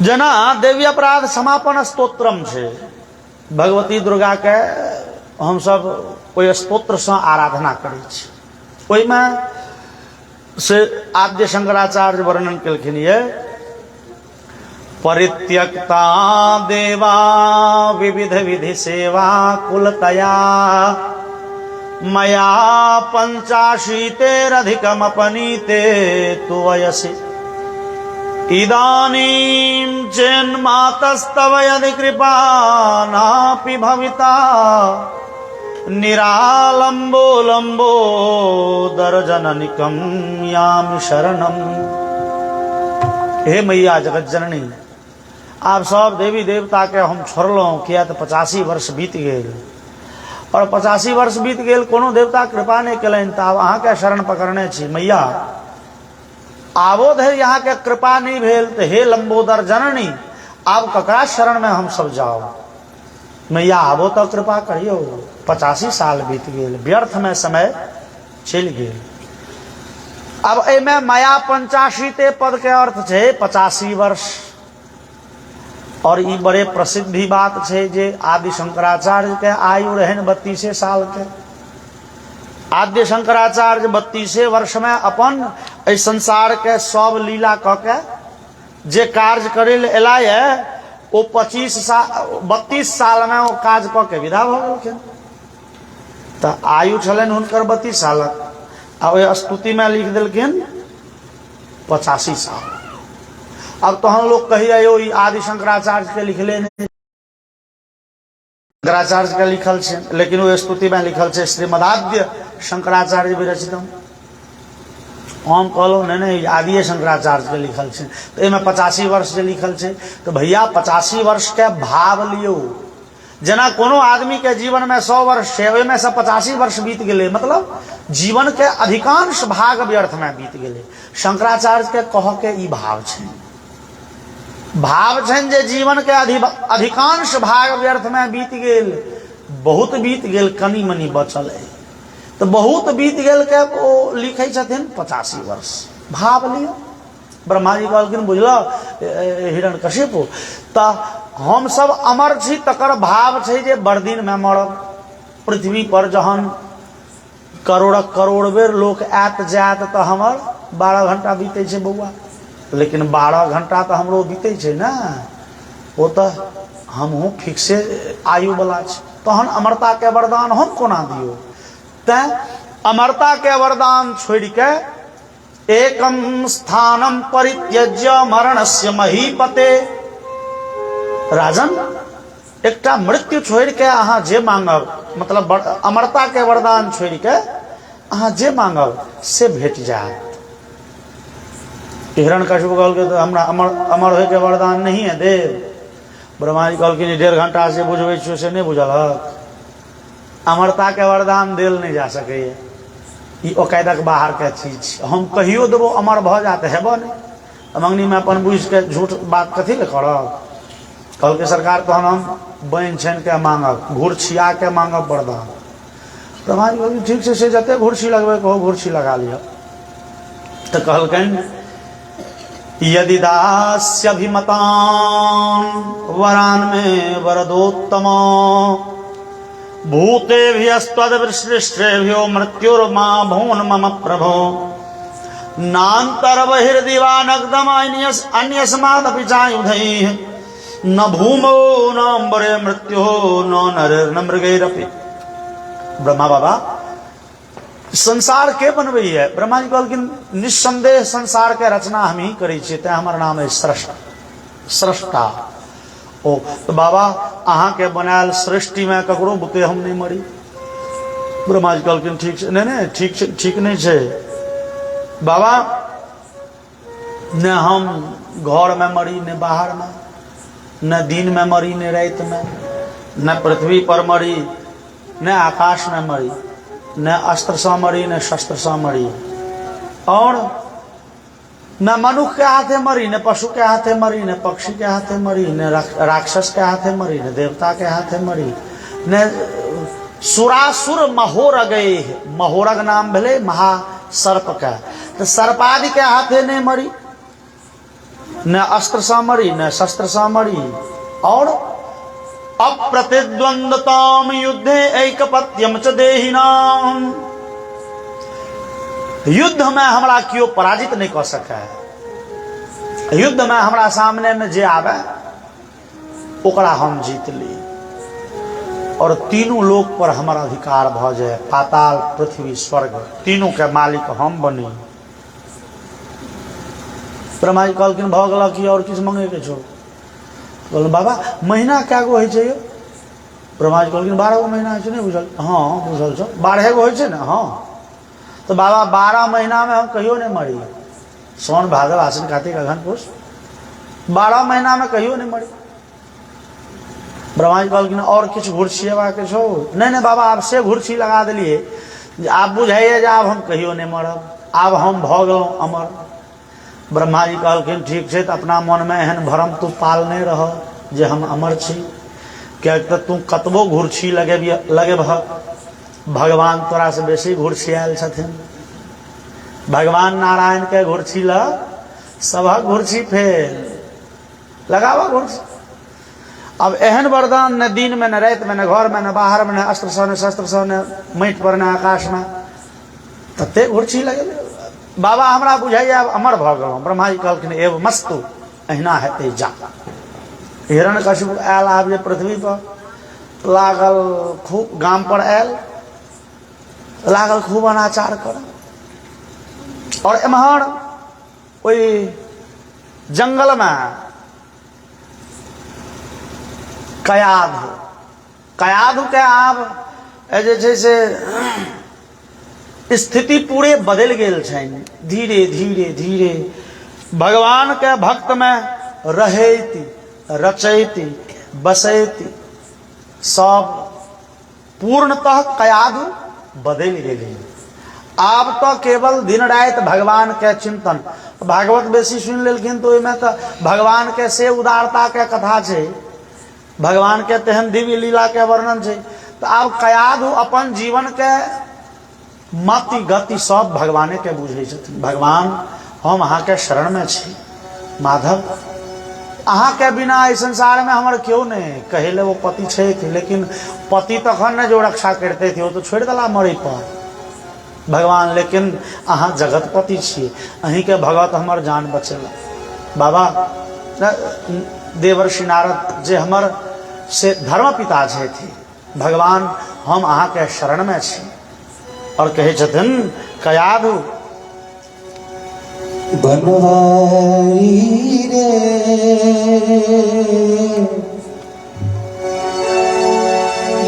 जेना देवी अपराध समापन स्तोत्रम छै, भगवती दुर्गा के हम सब ओई स्तोत्र से आराधना करै छी। ओई में से आद्य शंकराचार्य वर्णन केलखिन ये, परित्यक्ता देवा विविध विधि सेवा कुलतया मया 85तेरधिकमपनीते तु वयसि इदानीं चेन्मातस्तव यदि कृपा नापि भविता निरालंबो लंबो दर्जननिकं यामि शरणम। हे मैया जगत जननी, आप सब देवी देवता के हम छोड़लहुँ, किया तो 85 वर्ष बीत गेल, और 85 वर्ष बीत गेल कोनो देवता कृपा नहीं कलनि, तो आब अहाँ के शरण पकड़ने छी मैया। आबो धरि यहाँ के कृपा नहीं भेल तो हे लंबोदर जननी, आब ककरा शरण में हम सब जाओ। मैया आबो तो कृपा करियो। 85 साल बीत गेल, व्यर्थ में समय चल गेल। अब एमे माया 85 पद के अर्थ है 85 वर्ष, और ई बड़े प्रसिद्ध भी बात है जे आदि शंकराचार्य के आयु रहन 32 साल के। आद्य शंकराचार्य 32 वर्ष में अपन इस संसार के सब लीला क के जे कार्य करे एला है वो 32 साल में वो काज क के विदा भ गेलखिन। तो आयु छलन हुनकर 32 साल आ स्तुति में लिख दिलखिन 85 साल। अब तो हम लोग कहिए यो आदि शंकराचार्य के लिखले नहीं, शंकराचार्य के लिखल छे, लेकिन वो स्तुति में लिखल छे श्रीमदाद्य शंकराचार्य विरचितम। हम कहलो नहीं आदि शंकराचार्य के लिखल छे, तो एमे 85 वर्ष से लिखल छे। तो भैया 85 वर्ष के भाव लियो, जना कोनो आदमी के जीवन में 100 वर्ष है, ओमे से 85 वर्ष बीत गए, मतलब जीवन के अधिकांश भाग व्यर्थ में बीत गए। शंकराचार्य के कह के ई भाव छे, भाव छन जे जीवन के अधिकांश भाग व्यर्थ में बीत गेल, बहुत बीत गेल, कनी मनी बचल है। तो बहुत बीत गेल के वो लिखे छथिन 85 वर्ष। भाव लियो, ब्रह्मा जी कहलखिन बुझल हिरण्यकशिपु तो हम सब अमर छी, तकर भाव छै जे बड़ दिन में मरब। पृथ्वी पर जहन करोड़ बेर लोक आत जात तो हमर 12 घंटा बीते छै बउआ, लेकिन 12 घंटा तो हमरो बीते छै ना, वो तो हमहू फिक्से आयु वाला छै। तहन अमरता के वरदान हम कोना दियो? ते अमरता के वरदान छोड़ के एकम स्थानम परित्यज्य मरणस्य महीपते, राजन एकटा मृत्यु छोड़ के अहाँ जे मांगब, मतलब अमरता के वरदान छोड़ के अहाँ जे मांगब से भेट जाए। हिरण्यकशिपु कहलकै तो हमरा अमर होय के वरदान नहीं है देव। ब्रह्मा जी कहलखिन 1.5 घंटा से बुझबै छियो से नहीं बुझलक, अमरता के वरदान देल नहीं जा सके, ई औकादक बाहर के चीज। हम कहियो देबो अमर भ जात हेबो नहीं, मंगनी में अपन बुझ के झूठ बात कथी ले करब। कहलकै सरकार तहन हम बन छन के मांगब, घुरछिया के मांगब वरदान। ब्रह्मा जी कहलखिन ठीक से जते घुरछी लगबे कहो घुरछी लगा लियो। तो कहलकन यदि दास्यभिमतां वरान में वरदोत्तम भूतेभ्यस्त्वदृष्टेभ्यो मृत्युर्मा भून मम प्रभो नान्तर बहिर्दिवानग्धम अन्यस्मादपि चायुधैः न भूमो न अम्बरे मृत्यो न नरेर्न मृगैरपि। ब्रह्मा बाबा संसार के बनबई है? ब्रह्मा जी कहलखिन निस्संदेह संसार के रचना हम ही करै छियै, तें हमर नाम है सृष्टा। ओ तो बाबा अहाँ के बनायल सृष्टि में ककरो बुते हम नहीं मरी। ब्रह्मा जी कहलखिन ठीक छै, नहीं ठीक नहीं छै बाबा, न हम घर में मरी न बाहर में, न दिन में मरी न रात में, न पृथ्वी पर मरी न आकाश में मरी, न अस्त्र से मरी न शस्त्र से मरी, और न मनुष्य के हाथे मरी, न पशु के हाथे मरी, न पक्षी के हाथे मरी, न राक्षस के हाथे मरी, न देवता के हाथे मरी, न सुरासुर महोर गए। महोरग नाम भले महासर्प का, तो सर्पादि के हाथे नहीं मरी, न अस्त्र से मरी न शस्त्र से मरी, और अप्रतिद्वंदताम युद्धे ऐकपत्यम च देहिनाम। युद्ध में हमरा क्यों पराजित नहीं कर सके। युद्ध में हमरा सामने में जे आवे ओकरा हम जीत ली, और तीनों लोक पर हमारा अधिकार भ जाए, पाताल पृथ्वी स्वर्ग तीनों के मालिक हम बनी। ब्रह्मा जी कहलखिन भ गेल कि और किछु मांगे के छौ? कहल बाबा महीना क्या गो होइ छै यो? ब्रह्मा जी कहलखिन 12 गो महीना छै, नहीं बुझल? हाँ बुझल छौ, 12 गो होइ छै ने। हाँ तो बाबा 12 महीना में हम कहियो नहीं मरी, सोन भादव आश्विन कार्तिक अगहन पुष 12 महीना में कहियो नहीं मरी। ब्रह्मा जी कहलखिन और किछु घुरछिएबा के छौ? नहीं बाबा आप से घुरछी लगा दिलिए, आप बुझाइए जे आब हम कहियो नहीं मरब, आब हम भ गेलहुँ अमर। ब्रह्मा जी कहलखिन ठीक छै, तो अपना मन में एहन भरम तू पालने रह जे हम अमर छी, क्या तू कतबो घुरछी लगे भगवान तोरा से बेसी घुरछी आयल छथिन। भगवान नारायण के घुरछी ल सबक घुरछी फेल लगावा घुरछी। अब एहन वरदान न दिन में न रात में न घर में न बाहर में न अस्त्र सौ न शस्त्र सौ न माटि पर न आकाश में तते उर्ची लगे बाबा हमरा बुझाइए अब अमर भ गलहुँ। ब्रह्मा जी कहलखिन एव मस्तु अहिना हेतै जा। हिरण्यकशिपु आयल आब जे पृथ्वी पर लागल खूब गाम पर आयल लागल खूब अनाचार कर और एम्हर ओई जंगल में कयाधु के आब जे छै से स्थिति पूरे बदल गेल छनि। धीरे धीरे धीरे भगवान के भक्त में रहैती रचैती बसैती सब पूर्णतः कयाधु बदल गेलै। आब तो केवल दिन रात भगवान के चिंतन। भागवत बेसी सुन लेलखिन तो ओहिमे तो भगवान के से उदारता के कथा छै, भगवान के तेहन दिव्य लीला के वर्णन छै। तो आब कयाधु अपन जीवन के मति गति सब भगवाने के बुझे छथिन। भगवान हम अहाँ के शरण में छी, माधव अहाँ के बिना इस संसार में हमारे क्यों नहीं। कहले वो पति छे थे, लेकिन पति तखन ने जो रक्षा करते थे वो तो छोड़ दिला मरे पर भगवान। लेकिन अहाँ जगतपति छी, अहीं के भगत हमर जान बचेला। बाबा देवर्षि नारद जे हमर से धर्म पिता जे थे, भगवान हम अहाँ के शरण में छी और कहे छथिन कयाधु बनवारी रे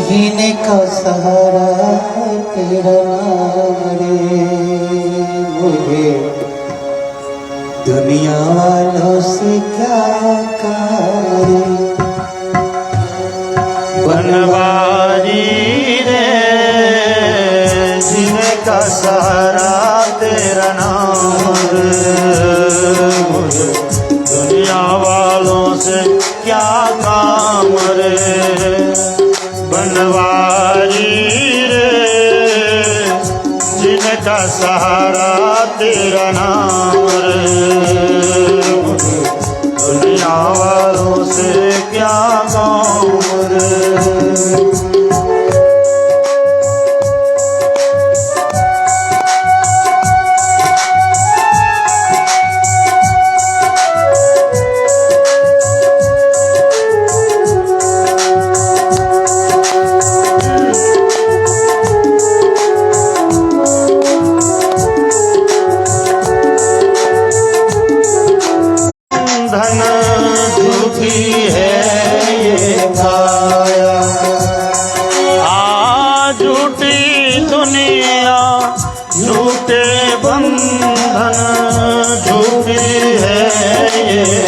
हिने का सहारा तेरा नाम रे। मुझे दुनिया वालों से क्या करे। बनवारी रे जिनका सहारा तेरा नाम रे। मुझे दुनिया वालों से क्या काम रे। बनवारी रे जिनका सहारा तेरा नाम रे। मुझे दुनिया वालों से क्या काम रे। धन झूठी है ये काया, झूठी दुनिया झूठे बंधन झूठी है ये।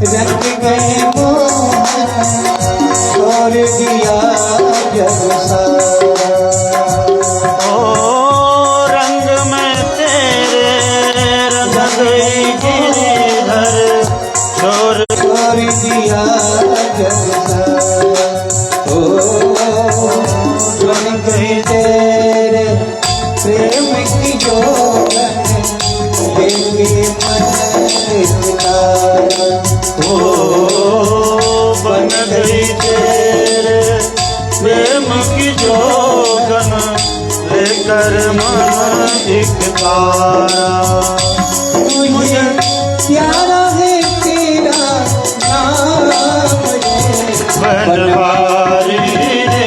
रंग गए मोहन छोड़ दिया जब सारा। ओ रंग में तेरे रंग गई गिरधर छोड़ दिया जब सारा। ओ रंग गई तेरे प्रेम की जोगन लेके मन तारा। बन गई तेरे प्रेम की जोगन लेकर मन एक तारा। मुझे प्यारा है तेरा नाम रे। बनवारी रे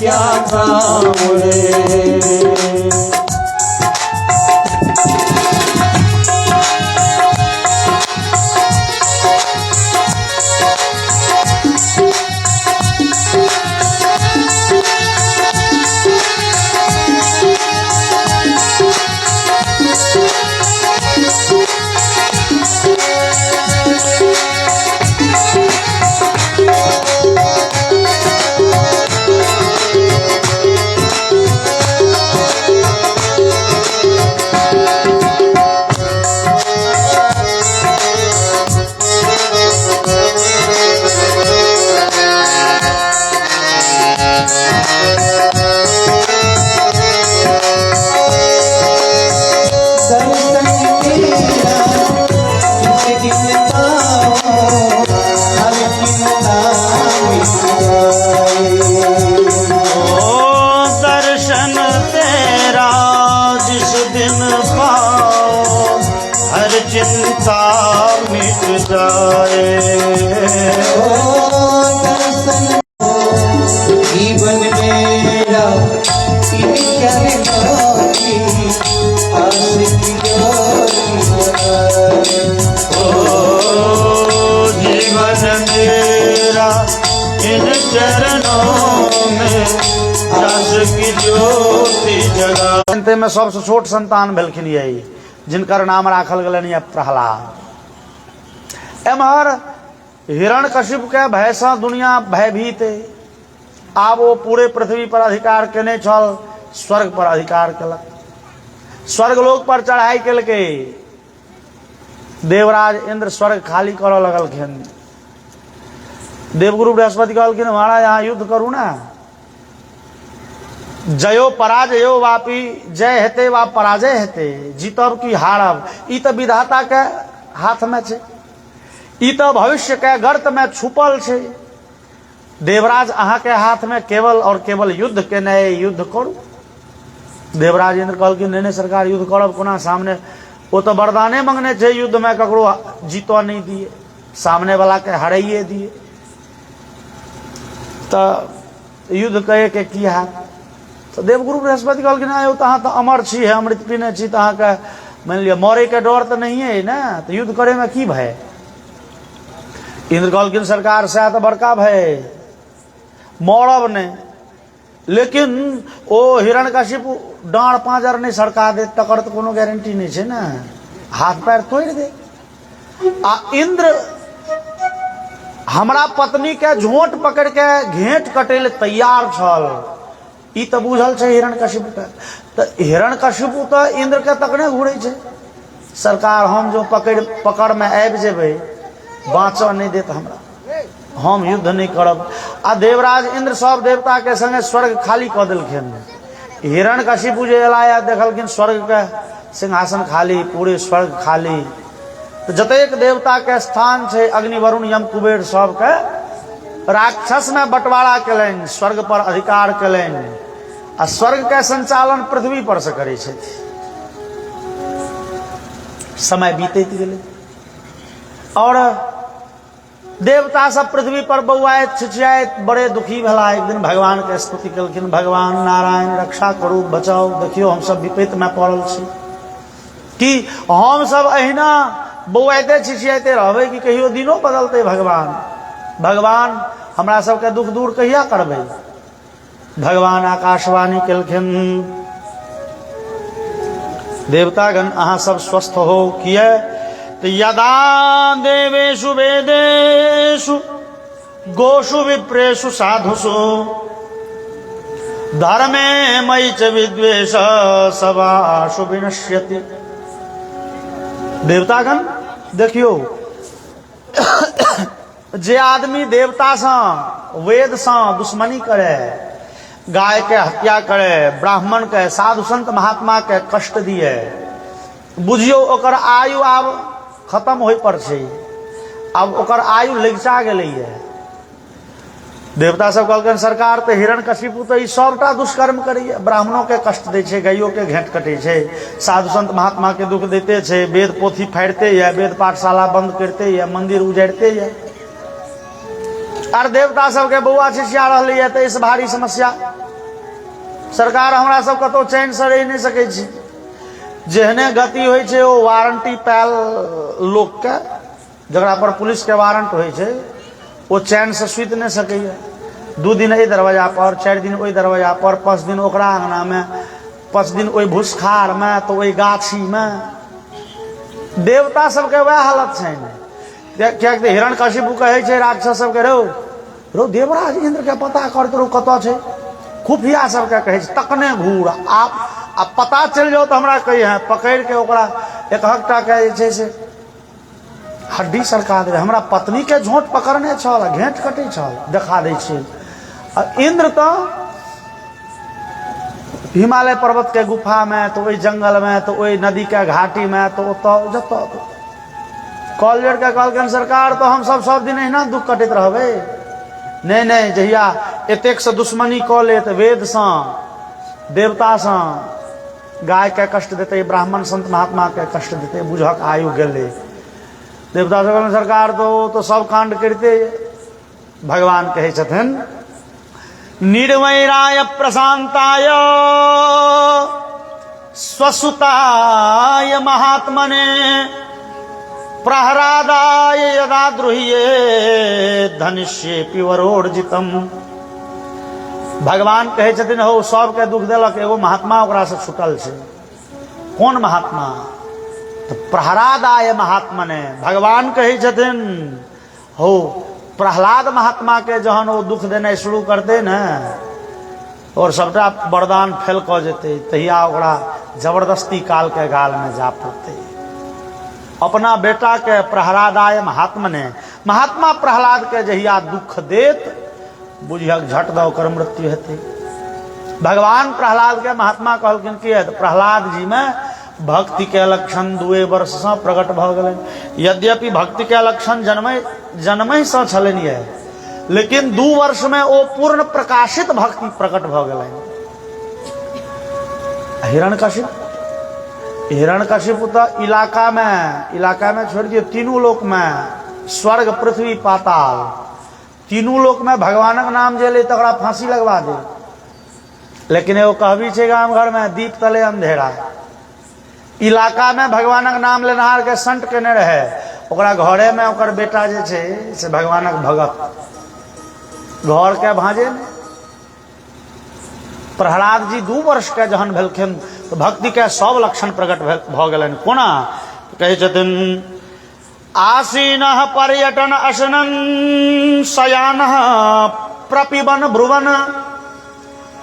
क्या काम रे। चिंता मिट जाए। दर्शन जीवन मेरा क्या जीवन मेरा इन चरणों में दास की ज्योति जगा। में सबसे छोट संतान भेलखिन यही जिनकर नाम राखल गलन है प्रहलाद। एमहर हिरण्यकशिप के भय से दुनिया भयभीत है। आब वो पूरे पृथ्वी पर अधिकार केने छल, स्वर्ग पर अधिकार केलक, स्वर्ग लोक पर चढ़ाई केलके। देवराज इंद्र स्वर्ग खाली कर लगलखिन। देवगुरु बृहस्पति कहलखिन महाराज यहाँ युद्ध करू ना, जयो पराजयो वापी, जय हेते वा पराजय हेते, जीतब की हारब ई तो विधाता के हाथ में छे, ई तो भविष्य के गर्त में छुपल छे। देवराज अहाँ के हाथ में केवल और केवल युद्ध के नए युद्ध करू। देवराज इंद्र कहल कि नहीं सरकार युद्ध करब कोना, सामने वो तो वरदाने मंगने छे, युद्ध में ककरो जीतो नहीं दिए, सामने वाला के हराइए दिए, तो युद्ध कहे के की हाथ। तो देवगुरु बृहस्पति कहल कि ना तहाँ तो अमर छी है, अमृत पीने छी, तहाँ के मान लिया मरे के डर तो नहीं है ना, तो युद्ध करे में की भय। इंद्र कहल कि सरकार से तो बड़का भय, मरब ने, लेकिन ओ हिरण्यकशिप डांड पांजर नहीं सड़का दे तकर तो कोनो गारंटी नहीं है ना, हाथ पैर तोड़ दे। आ इंद्र हमरा पत्नी के झोंट पकड़ के घेंट कटे तैयार छल, ई तो बुझल छे हिरण्यकशिप के। तो हिरण्यकशिप तो इंद्र के तकने घूरे छे, सरकार हम जो पकड़ में आबि जेबै बाँचो नहीं देत हमरा, हम युद्ध नहीं करब। आ देवराज इंद्र सब देवता के संगे स्वर्ग खाली क देलखिन। हिरण्यकशिप जे एलाया देखलखिन स्वर्ग के सिंहासन खाली, पूरे स्वर्ग खाली। तो जतेक देवता के स्थान छे अग्नि वरुण यम कुबेर सब के राक्षस में बंटवारा केलनि, स्वर्ग पर अधिकार केलनि, आ स्वर्ग के संचालन पृथ्वी पर से करे छे। समय बीतैत गेलै और देवता सब पृथ्वी पर बौआइत छिछियाइत बड़े दुखी भेला। एक दिन भगवान के स्तुति केलखिन, भगवान नारायण रक्षा करू, बचाओ, देखियो हम सब विपत्ति में पड़ल छी, कि हम सब अहिना बौआइते छिछियाइते रहबै कि कहियो दिनो बदलते। भगवान हमरा सबके दुख दूर कहिया करबै। भगवान आकाशवाणी केलखिन, देवतागण अहाँ सब स्वस्थ हो, किए तो यदा देवेषु वेदेषु गोषु विप्रेषु साधुषु धर्मे मयि च विद्वेष सभाषु विनश्यति। देवतागण देखियो, जे आदमी देवता से वेद से दुश्मनी करे, गाय के हत्या करे, ब्राह्मण के साधु संत महात्मा के कष्ट दिए, बुझियो ओकर आयु आब खत्म होय पर छै, अब ओकर आयु लगिचा गेलै है। देवता सब कहलकन सरकार तो हिरण्यकशिपु तो ई सबटा दुष्कर्म करैया, ब्राह्मणों के कष्ट दै छै, गायों के घेंट कटे छै, साधु संत महात्मा के दुख देते छै, वेद पोथी फाड़ते या, वेद पाठशाला बंद करते या, मंदिर उजाड़ते या। और देवता सबके बौआ छिछिया रहलै है, तो इस भारी समस्या सरकार हमरा सब कतौ चैन से रहि नहीं सकै छी। जेहने गति होइ छै ओ वारंटी पायल लोक के, जकरा पर पुलिस के वारंट होइ छै, ओ चैन से सुति नहीं सकैया। 2 दिन एहि दरवाजा पर, 4 दिन ओहि दरवाजा पर, 5 दिन ओकरा अंगना में, 5 दिन ओहि भूसखार में, तो ओहि गाछी में। देवता सबके वह हालत छै। क्या हिरण्यकशिपु कहे छै राक्षस सबके, रो देवराज इंद्र के पता करते रहो कत छै। खुफिया सबके कहे छै तकने घूर, आप पता चल जाओ तो हमरा कही है, पकड़ के ओकरा एकहकटा के जे छै से हड्डी सरका दे। हमरा पत्नी के झोंट पकड़ने छल, घेंट कटे छल, देखा दै छै। इंद्र तो हिमालय पर्वत के गुफा में, तो वही जंगल में, तो वही नदी के घाटी में, तो जत कॉलजेट के कहलखिन सरकार तो हम सब दिन अहिना दुख कटैत रहबै। नहीं जहिया एतेक से दुश्मनी कऽ लेत वेद से, देवता से, गाय के कष्ट देते, ब्राह्मण संत महात्मा के कष्ट देते, बुझक आयु गेले। देवता सब कहलखिन सरकार तो सब कांड करते। भगवान कहे छथिन निर्वैराय प्रशांताय स्वसुताय महात्मने प्रहरादाय यदा द्रुह्ये धनुष्ये पिवरोर्जितम। भगवान कहे छथिन हो सबके दुख देलक, एगो महात्मा ओकरा से छूटल छै। कौन महात्मा? तो प्रहरादाय महात्मने। भगवान कहे छथिन हो प्रहलाद महात्मा के जहन वो दुख देने शुरू करते न, और सबटा वरदान फेल क जेते, तहिया ओकरा जबरदस्ती काल के गाल में जा पड़ते। अपना बेटा के प्रहलादाय महात्मने, महात्मा प्रहलाद के जहिया दुख देत, बुझियक झट द ओकर मृत्यु हेतै। भगवान प्रहलाद के महात्मा कहलखिन कि प्रहलाद जी में भक्ति के लक्षण 2 वर्ष से प्रकट भ गेलनि। यद्यपि भक्ति के लक्षण जन्महि से छलनि है, लेकिन 2 वर्ष में वो पूर्ण प्रकाशित भक्ति प्रकट भ गेलनि। हिरण्यकशिपु तो इलाका में छोड़ दिए, तीनों लोक में, स्वर्ग पृथ्वी पाताल, तीनों लोक में भगवानक नाम जे ले तकरा फांसी लगवा दे। लेकिन एगो कहबी छै गाम घर में, दीप तले अंधेरा। इलाका में भगवानक नाम लेनहार के संट केने रहे, ओकरा घरे में ओकर बेटा जे छै से भगवानक भगत, घर के भांजे ने। प्रहलाद जी 2 वर्ष के जहन भेलखिन तो भक्ति के सब लक्षण प्रकट भ गेलनि। कोना कहे छथिन आसीनः पर्यटन अशनन शयानः प्रपिबन ब्रुवन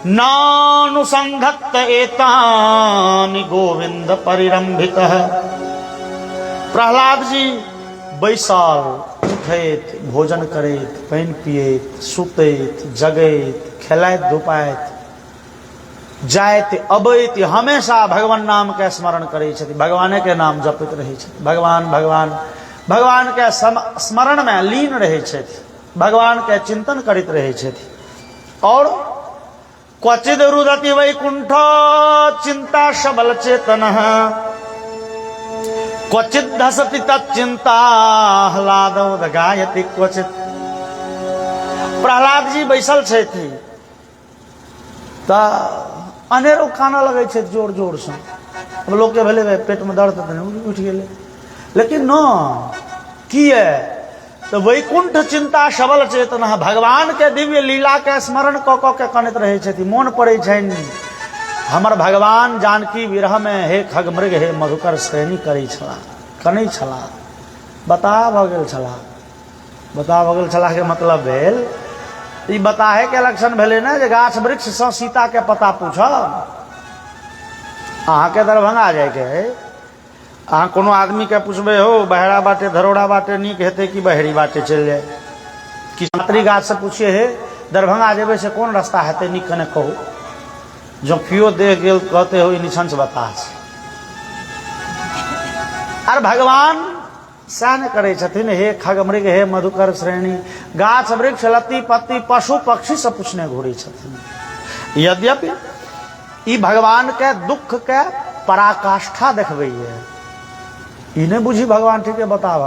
नानुसंधत्त एतानि गोविंद परिरंभितः। प्रहलाद जी बैसल उठैत, भोजन करैत, पानि पियैत, सुतैत, जगैत, खेलैत धुपाइत, जाइत अबैत, हमेशा भगवान नाम के स्मरण करै छथि, भगवाने के नाम जपैत रहै छथि। भगवान के स्मरण में लीन रहै छथि, भगवान के चिंतन करैत रहै छथि। और क्वचिद रुदति वैकुंठ चिंता सबल चेतनः, क्वचिद धसति तच्चिंता ह्लादौ गायति क्वचित। प्रहलाद जी बैसल छथि त अनेरो काना लगे छै जोर जोर से। अब लोग के भेले पेट में दर्द उठ गेले, लेकिन न किए तो वैकुंठ चिंता सबल चेतन, भगवान के दिव्य लीला के स्मरण क के कनैत रहे छथि। मोन पड़े छनि हमर भगवान जानकी विरह में हे खगमृग हे मधुकर श्रेणी करै छला, कनै छला, बता भ गेल छला के मतलब भेल ई बताहे के लक्षण भेले ना जे गाछ वृक्ष से सीता के पता पूछब। अहाँ के दरभंगा जाए के, अहाँ कोनो आदमी के पूछबे हो बहरा बाटे धरोड़ा बाटे नीक हेतै कि बहरी बाटे चल जाए, कि सातरी गाछ से पूछिए हे दरभंगा जेबे से कोन रास्ता हेतै नीक कने कहू। जो कियो देख गेल कहते हो निछन से बता। और भगवान सैन करे छथिन हे खगमृग हे मधुकर श्रेणी, गाछ वृक्ष लत्ती पत्ती पशु पक्षी से पूछने घूरी छथिन। यद्यपि ई भगवान के दुख के पराकाष्ठा देखबै है, ई नहीं बुझी भगवान ठीक है बता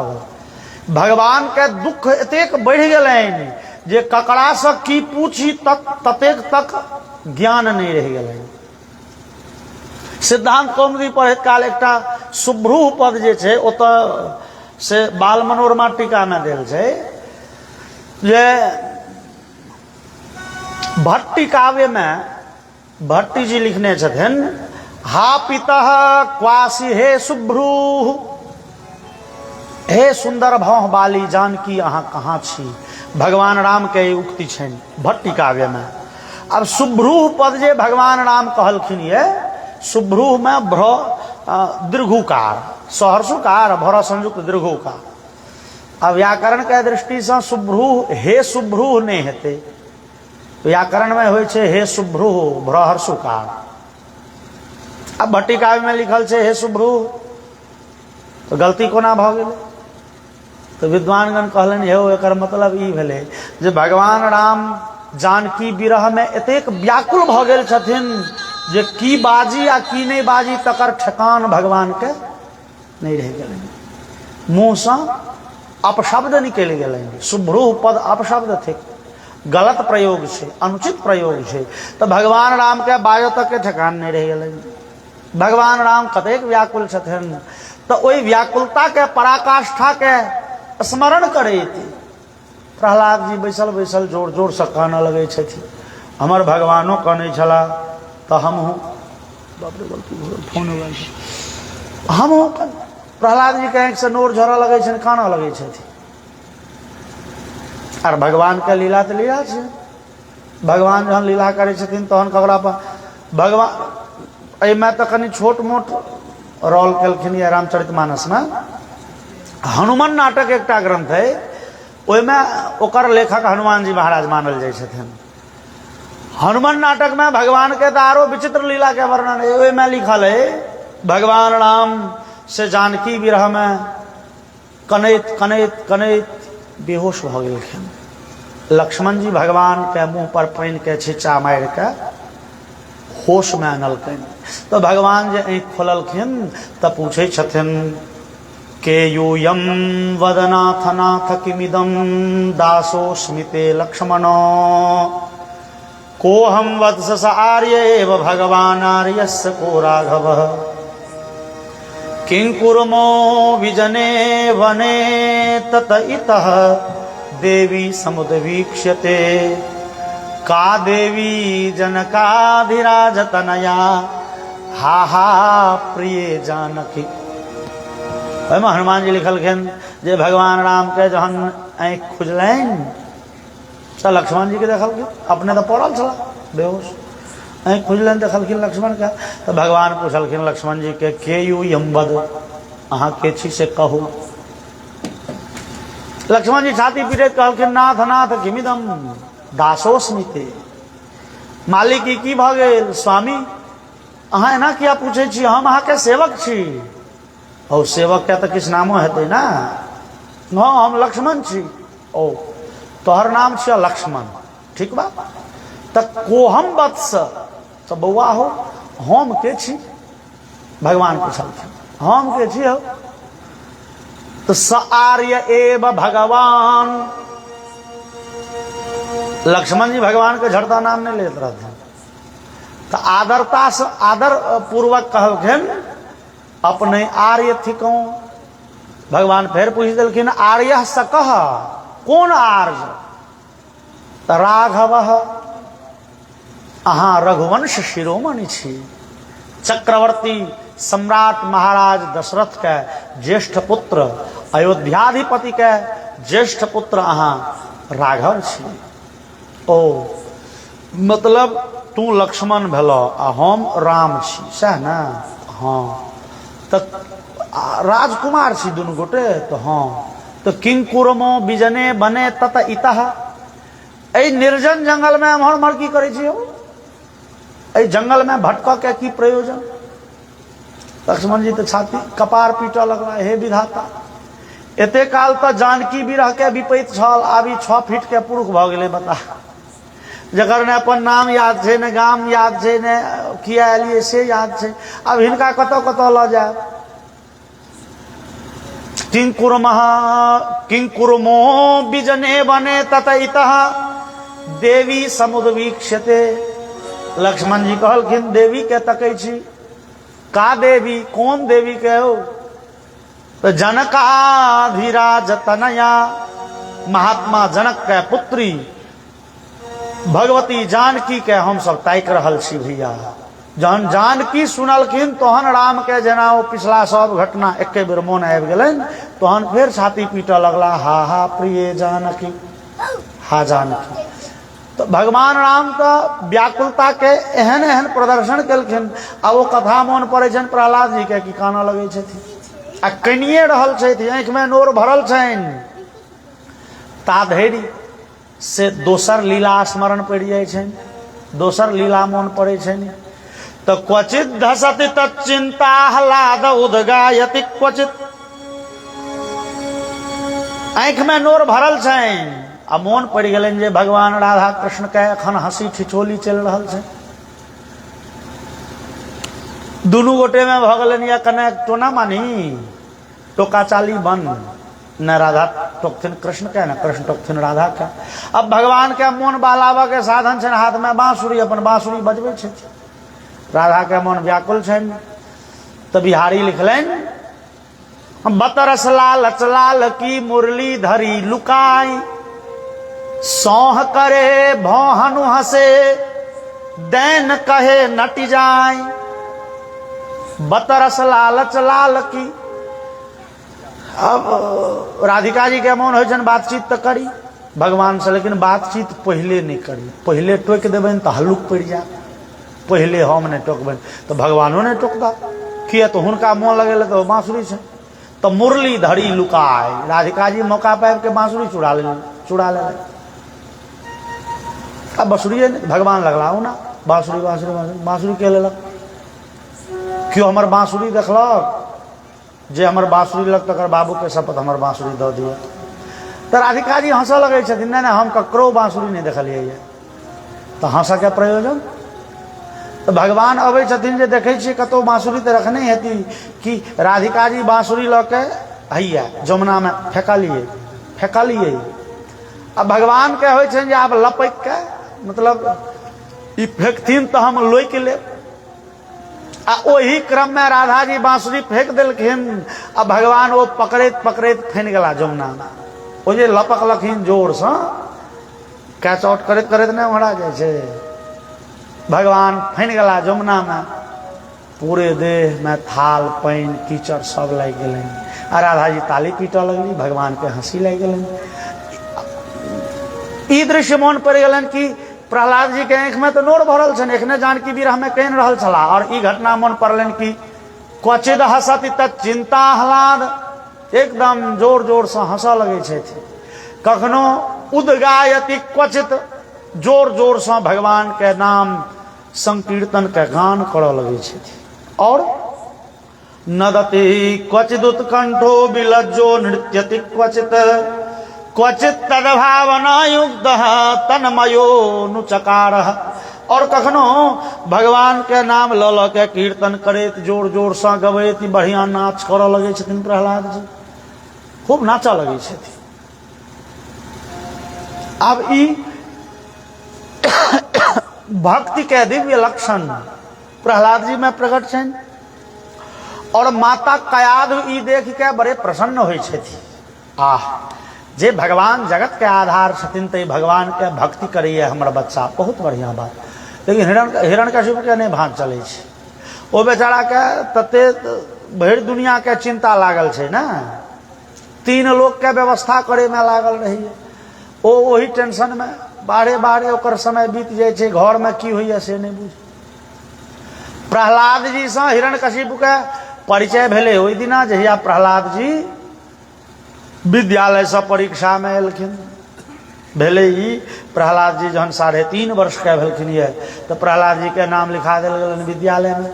भगवान के दुख एतेक बढ़ गेलनि जे ककड़ा से की पूछी ततेक तक ज्ञान नहीं रह गए। सिद्धांत कौमुदी पढ़ैत काल एकटा सुभ्रूह पद जे छै ओतऽ से बाल मनोरमा टीका में देल छै जे भट्टी काव्य में भट्टी जी लिखने छथिन, हा पितः क्वासी हे सुभ्रूह, हे सुंदर भौह बाली जानकी अहाँ कहाँ छी। भगवान राम के उक्ति छनि भट्टी काव्य में। अब सुभ्रूह पद जे भगवान राम कहलखिन ये, सुभ्रूह में भ्र दीर्घुकार, सहर्षुकार भ्र संयुक्त दीर्घुकार। अब व्याकरण के दृष्टि से सुभ्रूह हे सुभ्रूह नहीं हेते, व्याकरण में होय छे हे सुभ्रूह भ्र हर्षुकार। अब भट्टी काव्य में लिखल छे हे सुभ्रूह, तो गलती कोना भ गेलै? तो विद्वानगण कहलन हे एकर मतलब ई भेलै जे भगवान राम जानकी विरह में एतेक व्याकुल भ गेल छथिन जे की बाजी आ की नहीं बाजी तकर ठेकान भगवान के नहीं रह गेलै। मुंह से अपशब्द निकल गेलै। सुभ्रूह पद अपशब्द थे, गलत प्रयोग है, अनुचित प्रयोग है। तो भगवान राम के बाजो तक के ठेकान नहीं रह गेलै। भगवान राम कतेक व्याकुल छथिन, तो ओई व्याकुलता के पराकाष्ठा के स्मरण करे थे। प्रहलाद जी बैसल बैसल जोर जोर से कानऽ लगे छथिन, हमर भगवानो कानै छला तो हम हूँ, बाप रे गलती हो फोन हो गई, हम हूँ। प्रहलाद जी के आँख से नोर झरऽ लगे छनि, कानऽ लगे छथिन। और भगवान के लीला तो लीला छै। भगवान जहन लीला करे छथिन तहन ककरा पर भगवान एहिमे तो कनि छोट मोट रोल केलखिन ये रामचरितमानस में। हनुमान नाटक एकटा ग्रंथ है, ओहिमे ओकर लेखक हनुमान जी महाराज मानल जाइ छथिन। हनुमान नाटक में भगवान के तो आरो विचित्र लीला के वर्णन है। ओहिमे लिखल है भगवान राम से जानकी विरह में कनैत कनैत कनैत बेहोश भ गेलखिन। लक्ष्मण जी भगवान के मुंह पर पानि के छींचा मारि के होश में आनलखिन। तो भगवान जे आँखि खोललखिन तो पूछे छथिन के यूयम वदनाथ नाथ किमिदम दासोस्मिते लक्ष्मणो को हम वत्स आर्य एव भगवान आर्यस्य को राघव किंकुर्मो विजने वने तत इतः देवी समुद्वीक्ष्यते का देवी जनकाधिराजतनया हा हा प्रिय जानकी। ओहिमे हनुमान जी लिखलखिन जे भगवान राम के जहन आँखि खुजलनि तो लक्ष्मण जी के देखलखिन, अपने तो पड़ल छला बेहोश। आँखि खुजलनि देखलखिन लक्ष्मण के, तो भगवान पूछलखिन लक्ष्मण जी के यू यमवद, अहाँ के छी से कहू। लक्ष्मण जी छाती पीटैत कहलखिन नाथ नाथ किमिदम दासोस्मिते, मालिक ई की भ गेल स्वामी, अहाँ एना किया पूछे छी, हम अहाँ के सेवक छी। और सेवक के तो किछु नामो हेतै ना। हाँ हम लक्ष्मण छी। ओ तोहर नाम छियै लक्ष्मण, ठीक बा। तो कोहम वत्स, तो बौआ हो हम के छी? भगवान पूछलखिन हम के छी हो? तो स आर्य एव भगवान। लक्ष्मण जी भगवान के झड़ता नाम नहीं लेते रहते, तो आदरता से आदर पूर्वक कहलखिन अपने आर्य थिको। भगवान फिर पूछ दिलखिन आर्य स कह, कौन आर्य? तो राघव, अहाँ रघुवंश शिरोमणि छी। चक्रवर्ती सम्राट महाराज दशरथ के ज्येष्ठ पुत्र, अयोध्याधिपति के ज्येष्ठ पुत्र अहाँ राघव छी। ओ मतलब तू लक्ष्मण भेलो आ हम राम छी, सह ना? हाँ तो राजकुमार छी दुनू गोटे। तो हाँ तो किंकुरमो बिजने बने तत इतः, ए निर्जन जंगल में एम्हर उम्हर की करे छी? ए जंगल में भटक के की प्रयोजन? लक्ष्मण जी तो छाती कपार पीटऽ लगला, हे विधाता, एते काल तो जानकी विरह के विपैत छल, आबी 6 फीट के पुरुष भ गेलै। बता, जकर ने अपन नाम याद छै, ने गाम याद छै, ने किया एलियै से याद छै। अब हिनका कतऽ कतऽ लऽ जाए? किंकुरमो बिजने बने तत इतः देवी समुद्वीक्षते। लक्ष्मण जी कहलखिन देवी के तकै छी, का देवी, कौन देवी के हो? तो जनकाधिराज तनया, महात्मा जनक के पुत्री भगवती जानकी के हम सब ताक रहल छी भैया। जहन जानकी सुनलखिन तहन राम के जेना ओ पिछला सब घटना एके बेर मोन आबि गेलनि, तहन फेर छाती पीटऽ लगला, हा हा प्रिय जानकी, हा जानकी। तो भगवान राम तो व्याकुलता के एहन एहन प्रदर्शन केलखिन। आ वो कथा मोन पड़े छनि प्रहलाद जी के कि काना लगे छथिन आ कनिए रहल छथि, आंखि में नोर भरल छनि। ता धरि से दोसर लीला स्मरण पड़ि जाइ छनि, दोसर लीला मोन पड़े छनि। तो क्वचित धसति तच्चिंता ह्लाद उद्गायति क्वचित, आंखि में नोर भरल छनि आ मोन पड़ि गेलनि जे भगवान राधा कृष्ण के एखन हंसी ठिठोली चलि रहल छै। दुनू गोटे में भऽ गेलनि या कने टोना मानी, टोका चाली बन, न राधा टोकथिन कृष्ण के, न कृष्ण टोकथिन राधा के। अब भगवान के मोन बहलावा के साधन छनि, हाथ में बांसुरी, अपन बांसुरी बजबै छथि। राधा के मन व्याकुल छनि। तो बिहारी लिखलनि, बतरस लालच लाल की मुरली धरी लुकाई, सौह करे भौहनु हसे दैन कहे नट जाय। बतरस लालच लाल की, अब राधिका जी के मोन हो बातचीत तो करी भगवान से, लेकिन बातचीत पहले नहीं करी। पहले टोक देबनि तो हल्लुक पड़ जाए, पहले हम नहीं टोकबनि तो भगवानो नहीं टोकता। किया तो हुनका मोन लगेले तो बांसुरी से, तो मुरली धरी लुकाय। राधिका जी मौका पाबि के बांसुरी चुड़ा ले। अब बांसुरी भगवान लगला ना, बांसुरी बांसुरी बांसुरी बांसुरी के लेलक। क्यों हमर बांसुरी देखलक, जे हमर बांसुरी लग तकर बाबू के शपथ हमर बांसुरी दऽ दिया। तो राधिका जी हंसऽ लगे छथिन, नहीं हम ककरो बांसुरी नहीं देखलिए। तो हंसऽ के प्रयोजन? तो भगवान अबै छथिन जे देखै छियै कतौ बांसुरी तो रखने हेती कि राधिका जी बांसुरी लऽ के हैया जमुना में फेंकलिए। अब भगवान के होइ छनि जे आब लपक के, मतलब ई फेंकथिन तो हम लोक लेब। आ ओही क्रम में राधा जी बांसुरी फेंक देलखिन। अब भगवान वो पकड़ैत पकड़ैत फैन गेला जमुना में। ओ जे लपकलखिन जोर से, कैच आउट करैत करैत नहीं उड़ा जाइ छै। भगवान फैन गेला जमुना में, पूरे देह में थाल पानि कीचड़ सब लागि गेलनि। आ राधा जी ताली पीटऽ लगली, भगवान के हंसी लागि गेलनि। ई दृश्य मोन पड़ि गेलनि कि प्रहलाद जी के आंख में तो नोर भरल छनि, एखने जानकी विरह में कहि रहल छलाह। और ई घटना मन पड़लनि कि क्वचित हसति तच्चिंता ह्लाद, एकदम जोर जोर से हंसऽ लगे छथि। कखनो उद्गायति क्वचित, जोर जोर से भगवान के नाम संकीर्तन के गान करऽ लगे छथि। और नदति क्वचित उत्कंठो विलज्जो नृत्यति क्वचित, क्वचित तद्भावना युक्त तन्मयो नुचकार। और कखनो भगवान के नाम लऽ लऽ के कीर्तन करैत, जोर जोर से गबैत बढ़िया नाच करऽ लगे छथिन प्रहलाद जी, खूब नाचऽ लगे छथिन। अब ई भक्ति के दिव्य लक्षण प्रहलाद जी में प्रकट छनि। और माता कयाधु ई देख के बड़े प्रसन्न होइ छथि। आह, जे भगवान जगत के आधार छथिन तो भगवान के भक्ति करैए हमर बच्चा, बहुत बढ़िया बात। लेकिन हिरण्यकशिपु के नहीं भाग चलै छै। ओ बेचारा के तते भरि दुनिया के चिंता लागल छै ना, 3 लोक के व्यवस्था करे में लागल रहिए। ओ वही टेंशन में बारे बारे ओकर समय बीत जाए छै, घर में की होइए से नहीं बुझ। प्रहलाद जी से हिरण्यकशिपु के परिचय भेले ओहि दिना जहिया प्रहलाद जी विद्यालय से परीक्षा में एलखिन। भेले ही प्रहलाद जी जहन 3.5 वर्ष के भेलखिन ये, तो प्रहलाद जी के नाम लिखा देल गेलनि विद्यालय में।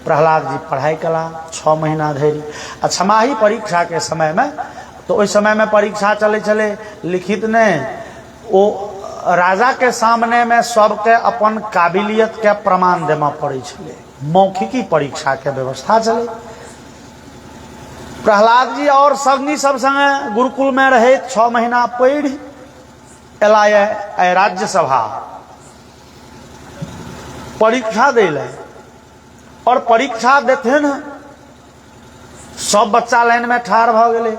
प्रहलाद जी पढ़ाई कला 6 महीना धरि। आ छमाही परीक्षा के समय में, तो उस समय में परीक्षा चले लिखित ने, ओ राजा के सामने में सबके अपन काबिलियत के प्रमाण देमा पड़े छले। मौखिकी परीक्षा के व्यवस्था चले। प्रहलाद जी और संगी सब संगे गुरुकुल में रहे 6 महीना पढ़ एलाय राज्यसभा परीक्षा दे ले और परीक्षा देते न सब बच्चा लाइन में ठाड़ भ गए।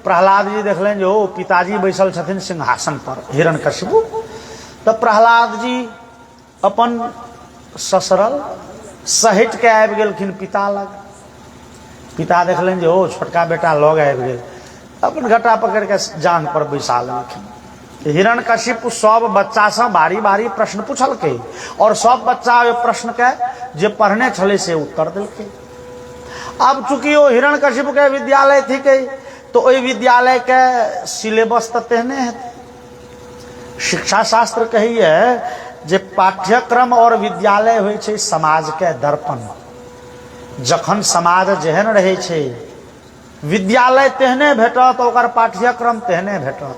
प्रहलाद जी देखलें जो पिताजी बैसल छथिन सिंहासन पर हिरण्यकशिपु, तो प्रहलाद जी अपन ससरल सहित के आबि गेलखिन पिता लग। पिता देखलें जो छोटका बेटा लग आबि गेल, अपन घटा पकड़ के जान पर बैसा लेलखिन। हिरण्यकशिपु सब बच्चा से बारी बारी प्रश्न पूछलकै और सब बच्चा ओहि प्रश्न के जे पढ़ने छले से उत्तर देलकै। अब चूंकि वो हिरण्यकशिपु के विद्यालय थी तो ओहि विद्यालय के सिलेबस तो तेहने है। शिक्षा शास्त्र कहिए जे पाठ्यक्रम और विद्यालय होइ छै समाज के दर्पण। जखन समाज जेहन रहे छै विद्यालय तेहने भेटत, ओकर पाठ्यक्रम तेहने भेटत।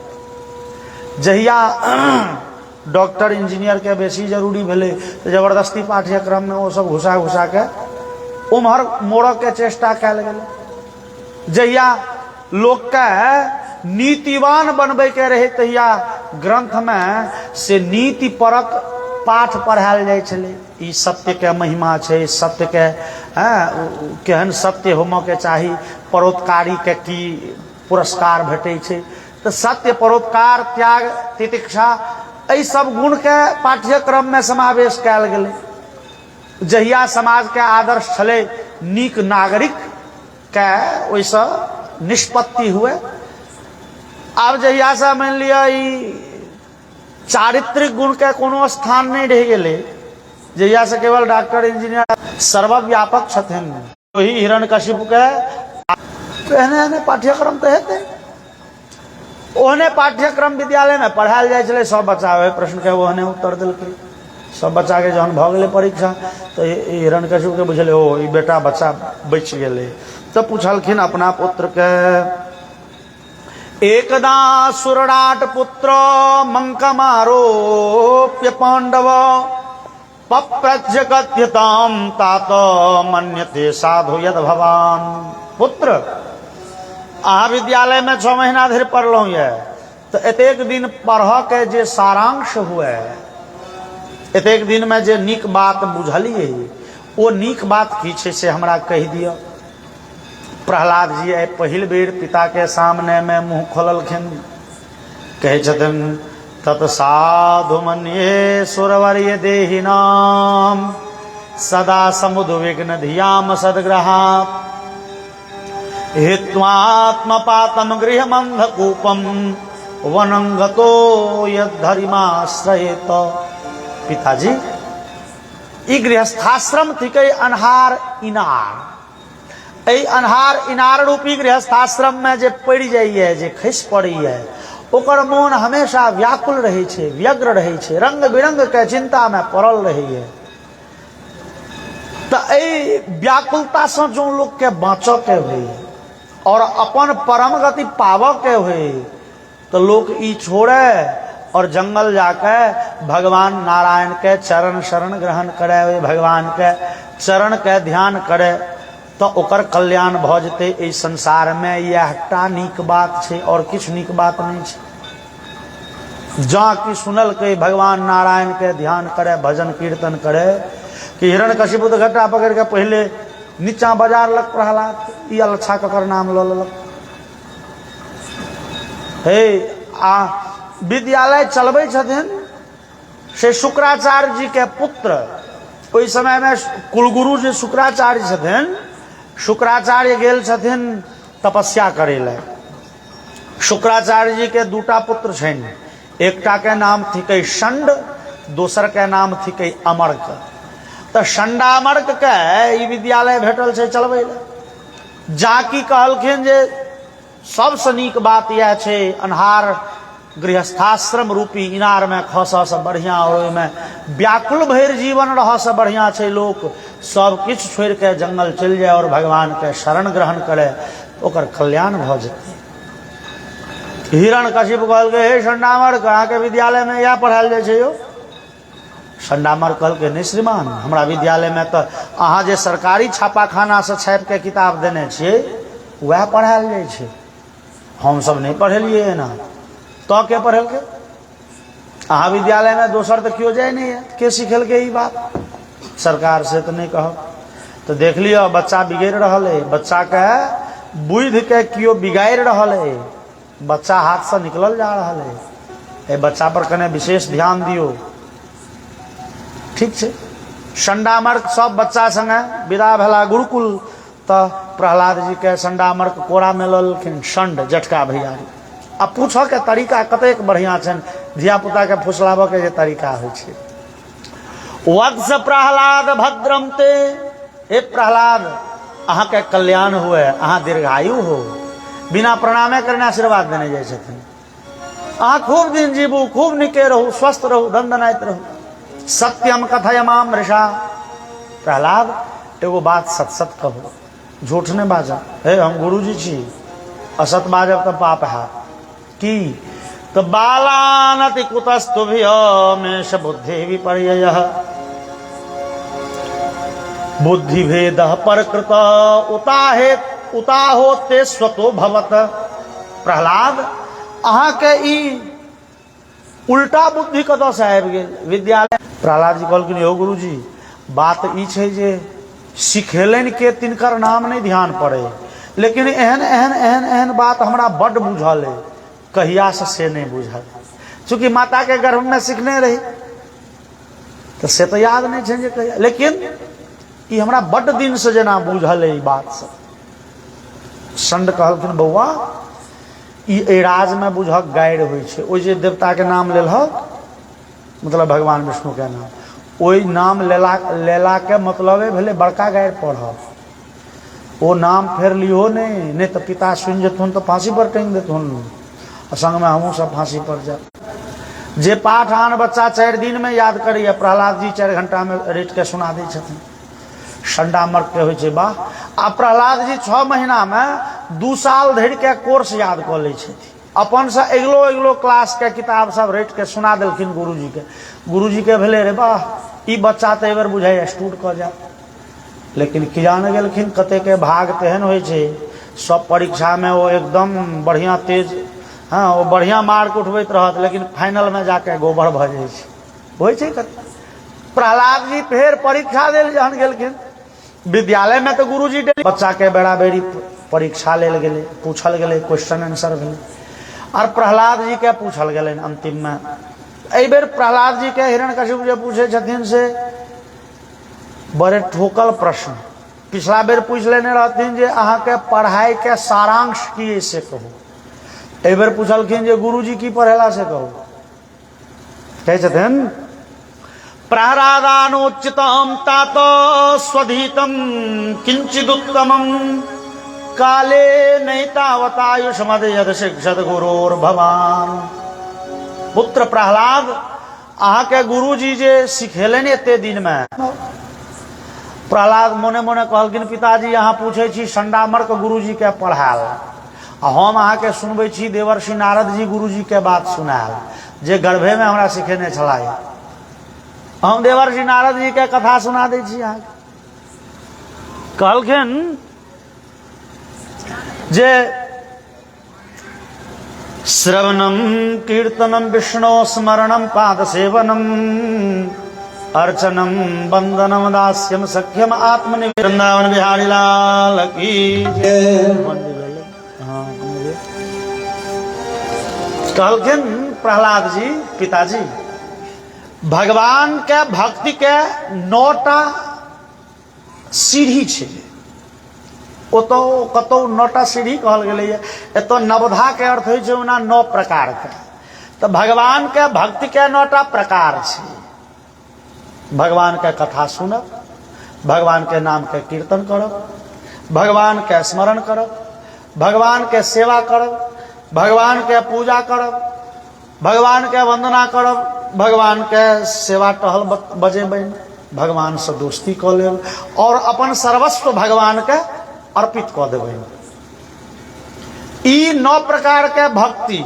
जहिया डॉक्टर इंजीनियर के बेसी जरूरी भेले तो जबरदस्ती पाठ्यक्रम में वो सब घुसा घुसा के उम्हर मोड़क के चेष्टा कयल गेलै। जहिया लोक के नीतिवान बनबे के रहे तहिया ग्रंथ में से नीति परक पाठ पढ़ायल जाइ छलै। ई सत्य के महिमा छै, सत्य के केहन सत्य होमो के चाही, परोपकारी के की पुरस्कार भेटै छै, तो सत्य परोपकार त्याग तितिक्षा एहि सब गुण के पाठ्यक्रम में समावेश कयल गेलै। जहिया समाज के आदर्श छलै नीक नागरिक के ओहिसँ निष्पत्ति हुए। आब जहिया से मान लिया चारित्रिक गुण के कोनो स्थान नहीं रह गेलै, जहिया से केवल डॉक्टर इंजीनियर सर्वव्यापक छथिन। वही हिरण्यकशिपु के एहने पाठ्यक्रम तो हेतै, ओहने पाठ्यक्रम विद्यालय में पढ़ायल जाइ छलै। सब बच्चा ओहि प्रश्न के ओहने उत्तर देलकै। सब बच्चा के जहन भ गेलै परीक्षा तो हिरण्यकशिपु के बुझले ओ ई बेटा बच्चा बचि गेलै। तो पूछलखिन अपना पुत्र के, एकदा सुरराट पुत्र मंकमारोप्य पांडव पप्रच्य कथ्यताम तात मन्यते साधु यद भवान। पुत्र अहाँ विद्यालय में 6 महीना धरि पढ़लहुँ ये, तो एतेक दिन पढ़ के जे सारांश हुए, एतेक दिन में जे नीक बात बुझलिए, वो नीक बात की छै से हमरा कहि दिअ। प्रहलाद जी आइ पहिल बेर पिता के सामने में मुँह खोललखिन, कहै छथिन तत्साधु मन्ये सुरवर्य देहि नाम सदा समुद्विग्न धियाम सद्ग्रहात् हित्वात्मपातम गृहमंधकूपम वनंगतो यद्धरिमाश्रयेत। पिताजी ई गृहस्थाश्रम थिकै अन्हार इनार। एहि अन्हार इनार रूपी गृहस्थाश्रम में जे पड़ि जाइए, जे खसि पड़ैए, ओकर मोन हमेशा व्याकुल रहै छै, व्यग्र रहै छै, रंग बिरंग के चिंता में पड़ल रहैए। तो एहि व्याकुलता से जो लोग के बाँचऽ के होय और अपन परम गति पावऽ के होय, तो लोग ई छोड़े और जंगल जाके भगवान नारायण के चरण शरण ग्रहण करे, भगवान के चरण के ध्यान करे, तो ओकर कल्याण भ जेतै। एहि संसार में यहटा नीक बात छै और किछ नीक बात नहीं छै। जहाँ की सुनल के भगवान नारायण के ध्यान करे, भजन कीर्तन करे, कि हिरण्यकशिपु तो घटा पकड़ के पहले नीचा बाजार लग प्रहलाद ई अलच्छा ककर नाम लो ललक। हे आ विद्यालय चलबै छथिन से शुक्राचार्य जी के पुत्र, ओहि समय में कुलगुरु जे शुक्राचार्य छथिन, शुक्राचार्य गेल छथिन तपस्या करे ले। शुक्राचार्य जी के दूटा पुत्र छनि, एकटा के नाम थिकै षण्ड, दोसर के नाम थिकै अमर्क। तो षण्डामर्क के ई विद्यालय भेटल छै चलबै ले। जाकी कहलखिन जे सबसे नीक बात यह छै अन्हार गृहस्थाश्रम रूपी इनार में खसऽ से बढ़िया और ओहिमे व्याकुल भरि जीवन रहऽ से बढ़िया छै लोक सब किछु छोड़ि के जंगल चलि जाए और भगवान के शरण ग्रहण करे, ओकर कल्याण भ जेतै। हिरण्यकशिपु कहलकै हे षण्डामर्क अहाँ के विद्यालय में इएह पढ़ायल जाइ छै यौ। षण्डामर्क कहलकै नहीं श्रीमान, हमरा विद्यालय में तो अहाँ जे सरकारी छापाखाना से छापि के किताब देने छियै वह पढ़ायल जाइ छै। हम सब नहीं पढ़ेलिए ना, तो के पढ़ेलके? अहाँ विद्यालय में दोसर तो क्यों जाए नहीं है, के सिखेलके ई बात? सरकार से तो नहीं कहो। तो देख लियो बच्चा बिगड़ रहा है, बच्चा के बुद्धि के क्यों बिगाड़ रहा है, बच्चा हाथ से निकलल जा रहा है। ए बच्चा पर कने विशेष ध्यान दियो, ठीक है। संडामर्क सब बच्चा संगे विदा भेला गुरुकुल, तो प्रहलाद जी के संडामर्क कोरा में ललखिन संड जटका भैया। अब पूछो के तरीका कतेक बढ़िया छन, धिया पुता के फुसलाबो के जे तरीका होइ छै। वत्स प्रहलाद भद्रम ते, हे प्रहलाद अहाँ के कल्याण हुए, अहाँ दीर्घायु हो। बिना प्रणामे करने आशीर्वाद देने जाइ छथिन। अहाँ खूब दिन जीबू, खूब निके रहू, स्वस्थ रहू, दंदनाइत रहू। सत्यम कथयमाम ऋषा, प्रहलाद एगो बात सत सत कहो, झूठ नहीं बाजा। हे हम गुरुजी छी, असत बाजब तो पाप है की? तो बालानति कुतस्तुभ्यमेष बुद्धि विपर्ययः, बुद्धि भेद परकृत उताहोते स्वतो भवत। प्रहलाद अहाँ के ई उल्टा बुद्धि कतऽ से आबि गेल विद्यालय? प्रहलाद जी कहलखिन यौ गुरुजी, बात ई छै जे सिखेलनि के तिनकर नाम नहीं ध्यान पड़े, लेकिन एहन एहन एहन एहन बात हमरा बड्ड बुझल है, कहिया से नहीं बुझल। चूंकि माता के गर्भ में सीखने रही तो से तो याद नहीं छै जे कहिया, लेकिन ई हमरा बड्ड दिन से जेना बुझल है ई बात सब। संड कहलखिन बौआ ई एराज में बुझक गाइड होइ छै, ओइ जे देवता के नाम लेलहक, मतलब भगवान विष्णु के नाम, ओइ नाम लेला के मतलबे भेलै बड़का गाइड पढ़ब। ओ नाम फेर लियो नहीं तो पिता सुनि जेथुन तो फांसी पर टांगि देथुन, संग में हमहूँ सब फांसी पर जाए। जे पाठ आन बच्चा 4 दिन में याद करिए, प्रहलाद जी 4 घंटा में रट के सुना दै छथिन। संडामर्क के होइ छै वाह। आ प्रहलाद जी 6 महीना में 2 साल धरि के कोर्स याद कऽ लै छथिन। अपन से अगलो अगलो क्लास के किताब सब रट के सुना देलखिन गुरुजी के। गुरुजी के भेले रे वाह, ई बच्चा तो एबर बुझाइ स्टूड कऽ जाए। लेकिन किजान गेलखिन कते के भाग तेहन होइ छै, सब परीक्षा में वो एकदम बढ़िया तेज, हाँ वो बढ़िया मार्क उठबैत रहत, लेकिन फाइनल में जाके गोबर भऽ जाइ छै, होइ छै कते। प्रहलाद जी फेर परीक्षा देल जहन गेलखिन विद्यालय में, तो गुरुजी बच्चा के बेरा बेरी परीक्षा लेल गेले, पूछल गेले, क्वेश्चन आंसर भेले, और प्रहलाद जी के पूछल गेले अंतिम में। एहि बेर प्रहलाद जी के हिरण्यकशिपु जे पूछे छथिन से बड़े ठोकल प्रश्न। पिछला बेर पूछ लेने रहथिन जे अहाँ के पढ़ाई के सारांश की से कहू, एहि बेर पूछलखिन जे गुरुजी की पढ़ेला से कहू। कहै छथिन प्रहलादानोचितम तात स्वधीतम किंचिदुत्तमम, काले नैतावतायुषमद यद शिक्षत गुरोर भवान। पुत्र प्रहलाद अहाँ के गुरुजी जे सिखेलनि एते दिन में। प्रहलाद मोने मोने कहलखिन पिताजी अहाँ पूछे छी संडामर्क गुरुजी के पढ़ायल, हम अहाँ के सुनबै छी देवर्षि नारद जी गुरुजी के बात सुनायल, जे गर्भे में हमरा सिखेने छलाह। हम देवर्षि नारद जी के कथा सुना दै छी अहाँ। कहलखिन जे श्रवणम कीर्तनम विष्णु स्मरणम पाद सेवनम अर्चनम वंदनम दास्यम सख्यम आत्मनिवेदन। वृंदावन बिहारी लाल की कहलखिन प्रहलाद जी पिताजी, भगवान के भक्ति के 9टा सीढ़ी छै। ओतो कतौ 9टा सीढ़ी कहल गेलै है, एतो नवधा के अर्थ होइ छै ओना 9 प्रकार के। तो भगवान के भक्ति के 9टा प्रकार छै। भगवान के कथा सुनब, भगवान के नाम के कीर्तन करब, भगवान के स्मरण करब, भगवान के सेवा करब, भगवान के पूजा करब, भगवान के वंदना करब, भगवान के सेवा टहल बजेबनि, भगवान से दोस्ती कऽ लेब और अपन सर्वस्व भगवान के अर्पित कऽ देबनि। ई 9 प्रकार के भक्ति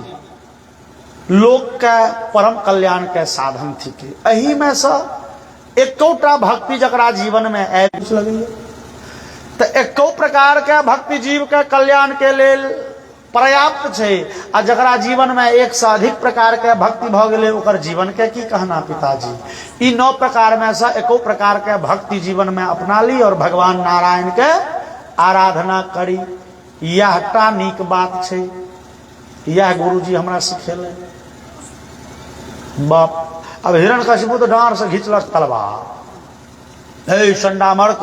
लोक के परम कल्याण के साधन थी। एही में से एकौटा भक्ति जकरा जीवन में आबि लगैया तो एको प्रकार के भक्ति जीव के कल्याण के लेल पर्याप्त है। आ जकरा जीवन में एक से अधिक प्रकार के भक्ति भ गए ओकर जीवन के की कहना पिताजी। इ 9 प्रकार में से एको प्रकार के भक्ति जीवन में अपना ली और भगवान नारायण के आराधना करी। यह टा नीक बात है। यह गुरुजी हमरा सिखेले। बाप अब हिरण्यकशिपु तो डांर से घिंचलक तलवार। हे संडामर्क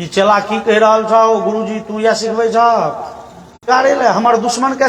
ई चला की कह रहा छौ गुरुजी तू यह सिखबै छ। हमर दुश्मन के